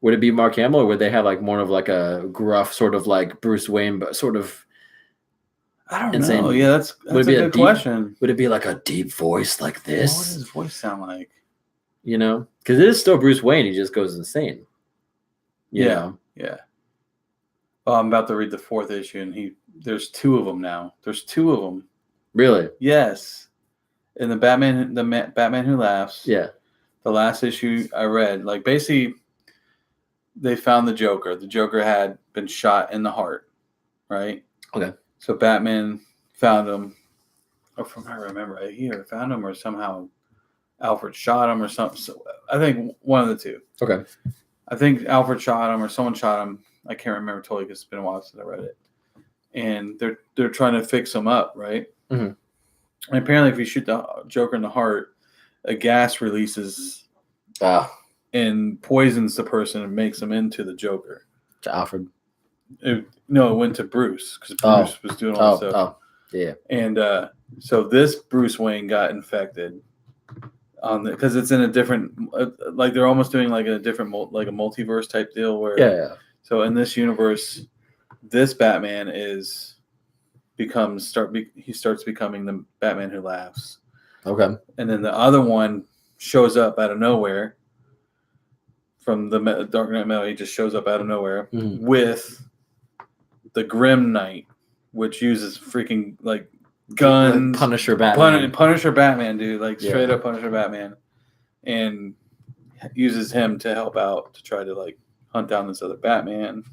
Would it be Mark Hamill, or would they have like more of like a gruff sort of like Bruce Wayne, but sort of I don't know. Yeah, that's a good question. Would it be like a deep voice like this? What does his voice sound like? You know, because it is still Bruce Wayne. He just goes insane. You know? Yeah. Oh, I'm about to read the 4th issue, and there's 2 of them now. There's 2 of them. Really? Yes. In the Batman Who Laughs. Yeah. The last issue I read, like basically, they found the Joker. The Joker had been shot in the heart, right? Okay. So Batman found him. Or from I remember, I either found him or somehow Alfred shot him or something. So I think one of the 2. Okay. I think Alfred shot him or someone shot him. I can't remember totally because it's been a while since I read it. And they're trying to fix him up, right? Mm-hmm. And apparently, if you shoot the Joker in the heart, a gas releases and poisons the person and makes him into the Joker. To Alfred? It went to Bruce because Bruce was doing all this stuff. Yeah. And so this Bruce Wayne got infected because it's in a different, like they're almost doing like a different, like a multiverse type deal where. Yeah. So in this universe, this Batman he starts becoming the Batman Who Laughs. Okay. And then the other one shows up out of nowhere from the Dark Knight Metal. He just shows up out of nowhere with the Grim Knight, which uses freaking like guns. Punisher Batman. Punisher Batman, dude. Like straight up Punisher Batman. And uses him to help out to try to like hunt down this other Batman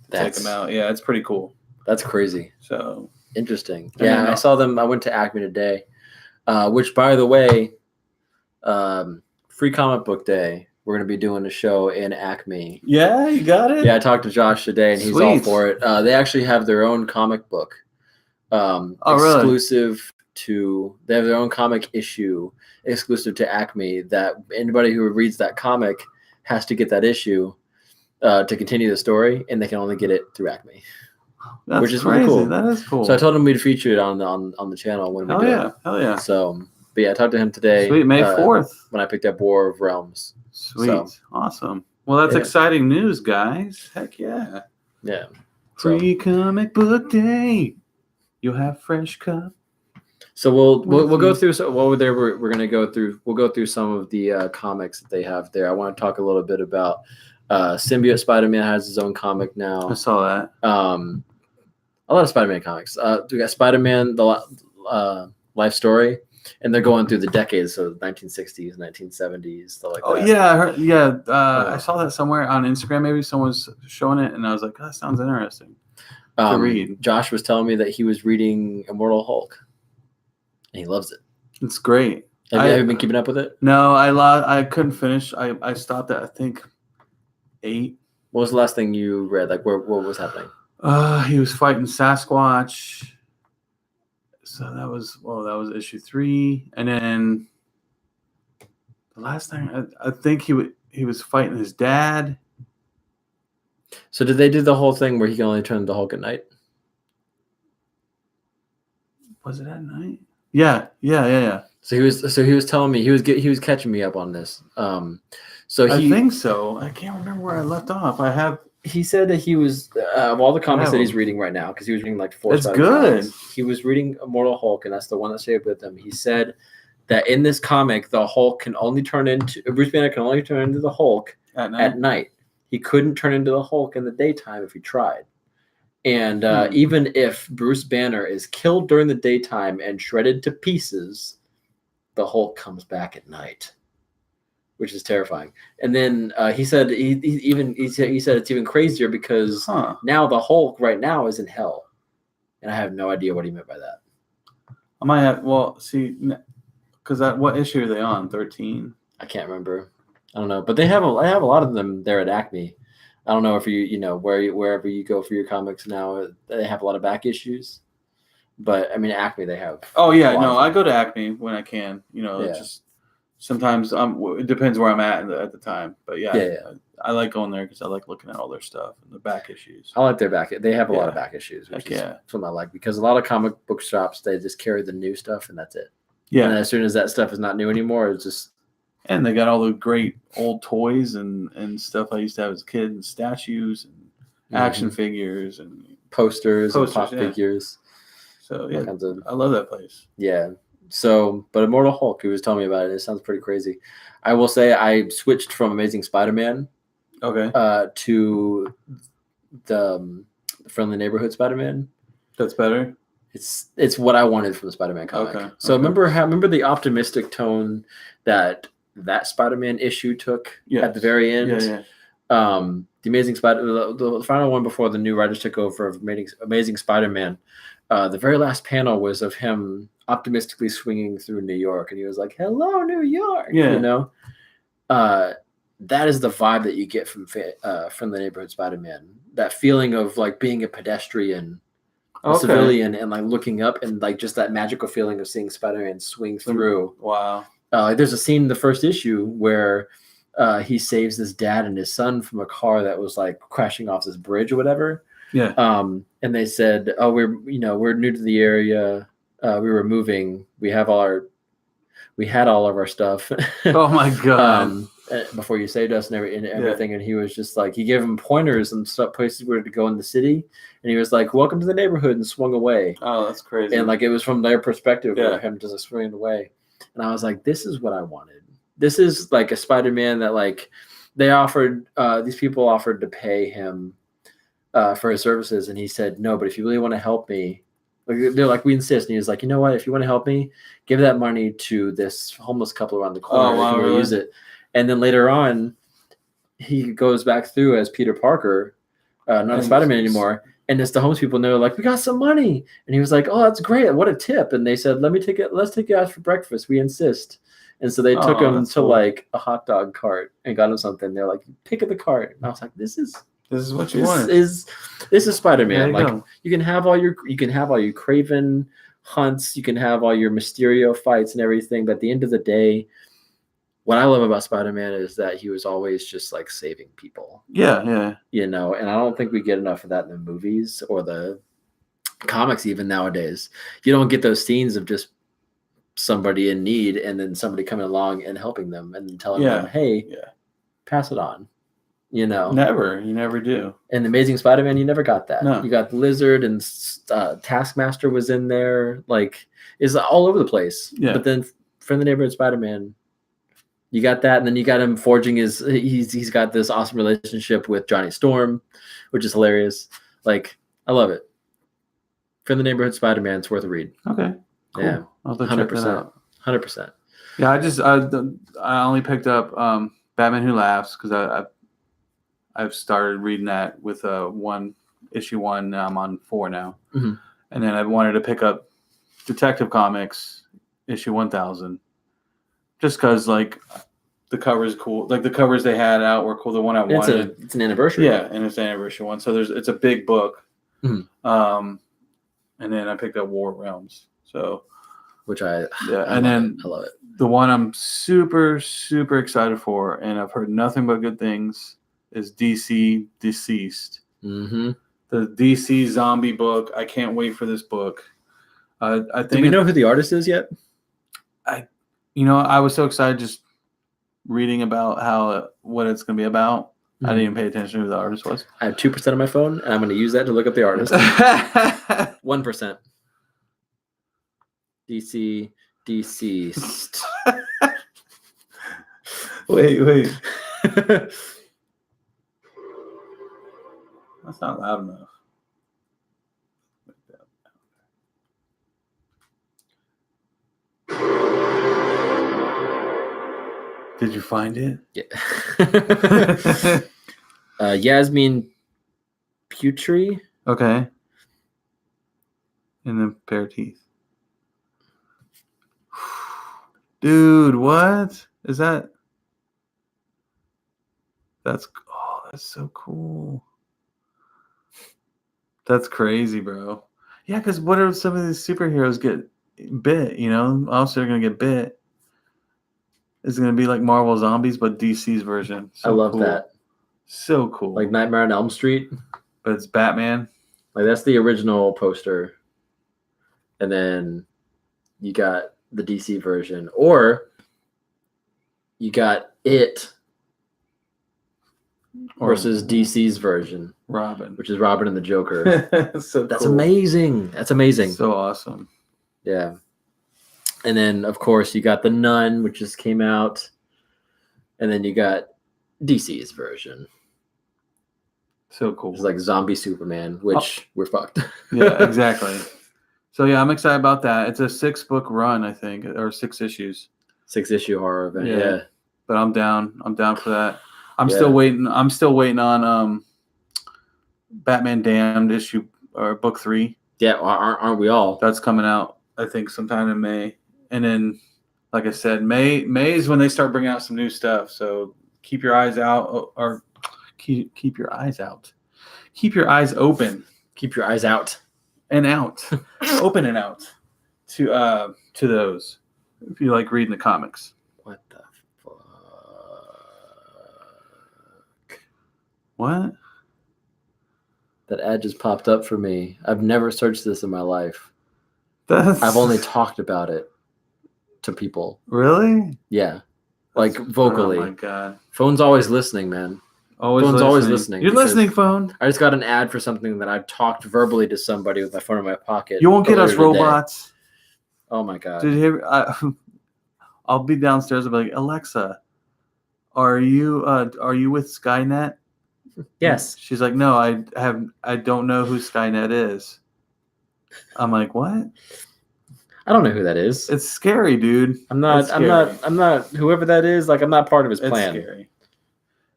to take him out. Yeah, it's pretty cool. That's crazy. So interesting. Yeah, I saw them. I went to Acme today, which, by the way, Free Comic Book Day. We're going to be doing a show in Acme. Yeah, you got it? Yeah, I talked to Josh today, and he's all for it. They actually have their own comic book. Exclusive to... They have their own comic issue exclusive to Acme that anybody who reads that comic has to get that issue to continue the story, and they can only get it through Acme. That's which is crazy. Really cool. That is cool. So I told him we'd feature it on the channel when we do it. Hell yeah. So, but yeah, I talked to him today. Sweet, May 4th. When I picked up War of Realms. Sweet. So, awesome. Well, that's exciting news, guys. Heck yeah. Yeah. Free Comic Book Day. You'll have fresh cup. So we'll go through. So we're going to go through. We'll go through some of the comics that they have there. I want to talk a little bit about Symbiote Spider-Man has his own comic now. I saw that. A lot of Spider-Man comics. We got Spider-Man, the life story, and they're going through the decades, so 1960s, 1970s, stuff like that. Oh yeah, I saw that somewhere on Instagram. Maybe someone's showing it, and I was like, "Oh, that sounds interesting." To read. Josh was telling me that he was reading Immortal Hulk, and he loves it. It's great. Have you been keeping up with it? No, I couldn't finish. I stopped at I think 8. What was the last thing you read? Like, what was happening? He was fighting Sasquatch. So that was issue 3, and then the last thing I think he was fighting his dad. So did they do the whole thing where he can only turn into Hulk at night? Was it at night? Yeah. So he was telling me he was catching me up on this. I think so. I can't remember where I left off. He said that he was of all the comics that he's reading right now, because he was reading like 4. It's good. Comics, he was reading Immortal Hulk, and that's the one that stayed with him. He said that in this comic, the Hulk can only turn into Bruce Banner can only turn into the Hulk at night. he couldn't turn into the Hulk in the daytime if he tried. And even if Bruce Banner is killed during the daytime and shredded to pieces, the Hulk comes back at night, which is terrifying. And then he said he said it's even crazier because now the Hulk right now is in hell, and I have no idea what he meant by that. I might have because what issue are they on? 13. I can't remember. I don't know, but I have a lot of them there at Acme. I don't know if wherever you go for your comics now, they have a lot of back issues. But I mean, Acme they have. Oh yeah, no, I go to Acme when I can. It's just sometimes it depends where I'm at the time. But I like going there because I like looking at all their stuff and the back issues. I like their back. They have a lot of back issues, which is something I like because a lot of comic book shops they just carry the new stuff and that's it. Yeah. And as soon as that stuff is not new anymore, it's just. And they got all the great old toys and stuff I used to have as a kid, and statues and action figures and posters and pop figures. So yeah, I love that place. Yeah. So, but Immortal Hulk, he was telling me about it. It sounds pretty crazy. I will say I switched from Amazing Spider-Man, to the Friendly Neighborhood Spider-Man. That's better. It's what I wanted from the Spider-Man comic. Okay. So remember the optimistic tone that Spider-Man issue took at the very end. Yeah. The Amazing Spider, the final one before the new writers took over of Amazing Spider-Man. The very last panel was of him optimistically swinging through New York, and he was like, "Hello, New York." Yeah. That is the vibe that you get from the Neighborhood Spider-Man. That feeling of like being a pedestrian, a civilian, and like looking up, and like just that magical feeling of seeing Spider-Man swing through. Wow. There's a scene in the first issue where he saves his dad and his son from a car that was like crashing off this bridge or whatever. Yeah. And they said, "Oh, we're new to the area. We were moving. We had all of our stuff." Oh my god! Before you saved us and everything, and he was just like, he gave him pointers and stuff, places where to go in the city, and he was like, "Welcome to the neighborhood," and swung away. Oh, that's crazy! And like it was from their perspective, of him just swinging away. And I was like, this is what I wanted. This is like a Spider-Man that like they offered, these people offered to pay him for his services. And he said, no, but if you really want to help me, they're like, we insist. And he was like, you know what, if you want to help me, give that money to this homeless couple around the corner. Oh, wow, really? Use it. And then later on, he goes back through as Peter Parker, not a Spider-Man anymore. And it's the homeless people, and they're like, we got some money. And he was like, oh, that's great. What a tip. And they said, let's take you out for breakfast. We insist. And so they took him to like a hot dog cart and got him something. They're like, pick at the cart. And I was like, this is what you want. This is Spider-Man. Like you can have all your Craven hunts, you can have all your Mysterio fights and everything. But at the end of the day, what I love about Spider-Man is that he was always just like saving people. Yeah. And I don't think we get enough of that in the movies or the comics even nowadays. You don't get those scenes of just somebody in need and then somebody coming along and helping them and telling them, hey, pass it on. You never do. In the Amazing Spider-Man, you never got that. No. You got the Lizard and Taskmaster was in there. Like, it's all over the place. Yeah. But then Friendly Neighborhood Spider-Man, you got that, and then you got him forging he's got this awesome relationship with Johnny Storm, which is hilarious. Like, I love it. Friendly Neighborhood Spider-Man, it's worth a read. Okay. Cool. Yeah. I'll have to check that out. 100%. Yeah, I only picked up Batman Who Laughs because I've started reading that with issue 1. Now I'm on 4 now. Mm-hmm. And then I wanted to pick up Detective Comics issue 1000. Just because, like, the cover is cool. Like, the covers they had out were cool. The one I wanted. It's an anniversary one. And it's an anniversary one. So it's a big book. Mm-hmm. And then I picked up War Realms. So, which I love it. The one I'm super, super excited for, and I've heard nothing but good things, is DC Deceased. Mm-hmm. The DC zombie book. I can't wait for this book. I think. Do we know who the artist is yet? I was so excited just reading about what it's going to be about. Mm-hmm. I didn't even pay attention to who the artist was. I have 2% on my phone, and I'm going to use that to look up the artist. 1%. DC Deceased. Wait. That's not loud enough. Did you find it? Yeah. Yasmin Putri. Okay. And then pair of teeth. Dude, what is that? That's so cool. That's crazy, bro. Yeah, because what if some of these superheroes get bit? Also they're gonna get bit. It's gonna be like Marvel Zombies, but DC's version. So I love cool. that. So cool. Like Nightmare on Elm Street, but it's Batman. Like that's the original poster, and then you got the DC version, or you got It versus DC's version, Robin, which is Robin and the Joker. So that's cool. Amazing. That's amazing. So awesome. Yeah. And then of course you got The Nun, which just came out, and then you got DC's version. So cool. It's like Zombie Superman, which we're fucked. Yeah, exactly. So yeah, I'm excited about that. It's a 6-book run, I think, or 6 issues. 6-issue horror event. Yeah. But I'm down. I'm down for that. I'm still waiting on Batman Damned issue or book 3. Yeah, aren't we all? That's coming out, I think, sometime in May. And then, like I said, May is when they start bringing out some new stuff. So keep your eyes out, or keep your eyes out. Keep your eyes open. Keep your eyes out and out, open and out to those. If you like reading the comics. What the fuck? What? That ad just popped up for me. I've never searched this in my life. I've only talked about it to people. Really? Yeah. Like vocally. Oh my god. Phone's always listening, man. Phone's always listening. You're listening, phone. I just got an ad for something that I've talked verbally to somebody with my phone in my pocket. You won't get us robots. Oh my god. Did you hear? I'll be downstairs. I'll be like, Alexa, are you with Skynet? Yes. She's like, no, I don't know who Skynet is. I'm like, what? I don't know who that is. It's scary, dude. I'm not whoever that is, like I'm not part of his plan. It's scary.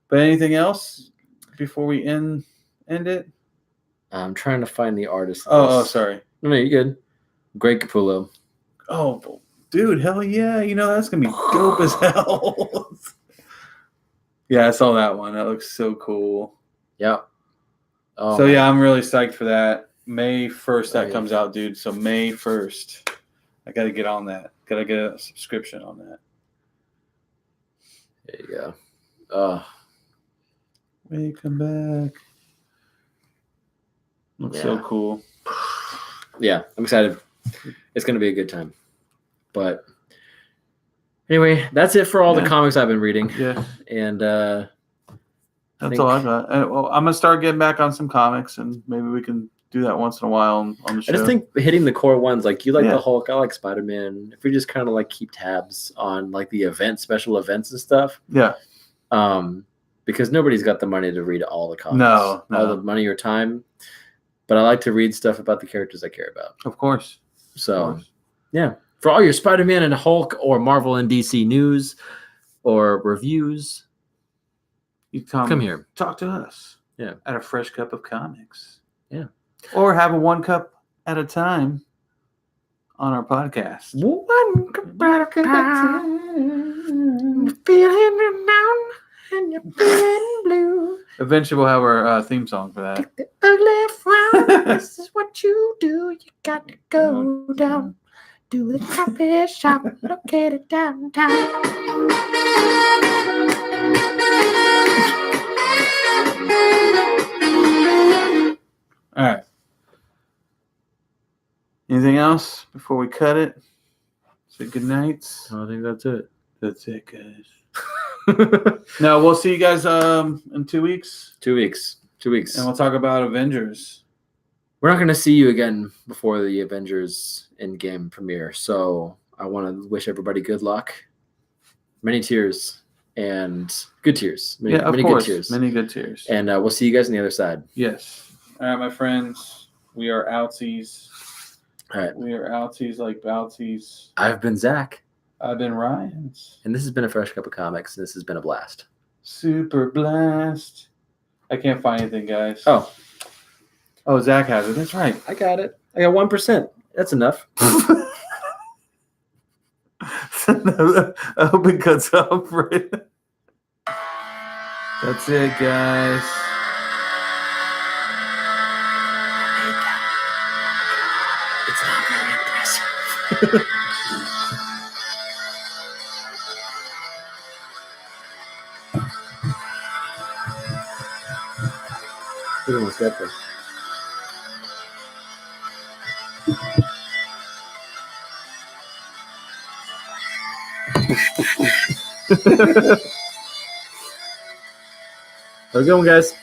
But anything else before we end it? I'm trying to find the artist. Oh, sorry. No, you're good. Greg Capullo. Oh, dude, hell yeah. That's going to be dope as hell. Yeah, I saw that one. That looks so cool. Yeah. Oh, so, yeah, I'm really psyched for that. May 1st that comes out, dude. So, May 1st. I got to get on that. Got to get a subscription on that. There you go. May come back. Looks so cool. Yeah, I'm excited. It's going to be a good time. But anyway, that's it for all the comics I've been reading. Yeah. And that's all I got. Well, I'm going to start getting back on some comics, and maybe we can do that once in a while on the show. I just think hitting the core ones, like you like the Hulk, I like Spider-Man. If we just kind of like keep tabs on like the special events and stuff. Yeah. Because nobody's got the money to read all the comics. No. All the money or time. But I like to read stuff about the characters I care about. Of course. So, yeah. For all your Spider-Man and Hulk or Marvel and DC news or reviews, you come here. Talk to us. Yeah. At a fresh cup of comics. Yeah. Or have a 1 cup at a time on our podcast. 1 cup at a time. Feeling down and you're feeling blue. Eventually, we'll have our theme song for that. Take the ugly frown. This is what you do. You got to go down to the coffee shop located downtown. All right. Anything else before we cut it? Say good nights. I think that's it. That's it, guys. No, we'll see you guys in 2 weeks. 2 weeks. 2 weeks. And we'll talk about Avengers. We're not going to see you again before the Avengers Endgame premiere. So I want to wish everybody good luck. Many tears. and good tears. Many, Of many course. good tears. Many good tears. And we'll see you guys on the other side. Yes. All right, my friends. We are outsies. All right. We are outsies like boutsies. I've been Zach. I've been Ryan's. And this has been a Fresh Cup of Comics. This has been a blast. Super blast. I can't find anything, guys. Oh, Zach has it. That's right. I got it. I got 1%. That's enough. I hope it cuts off right. That's it, guys. It's not very impressive. We almost got there. Have a good one, guys.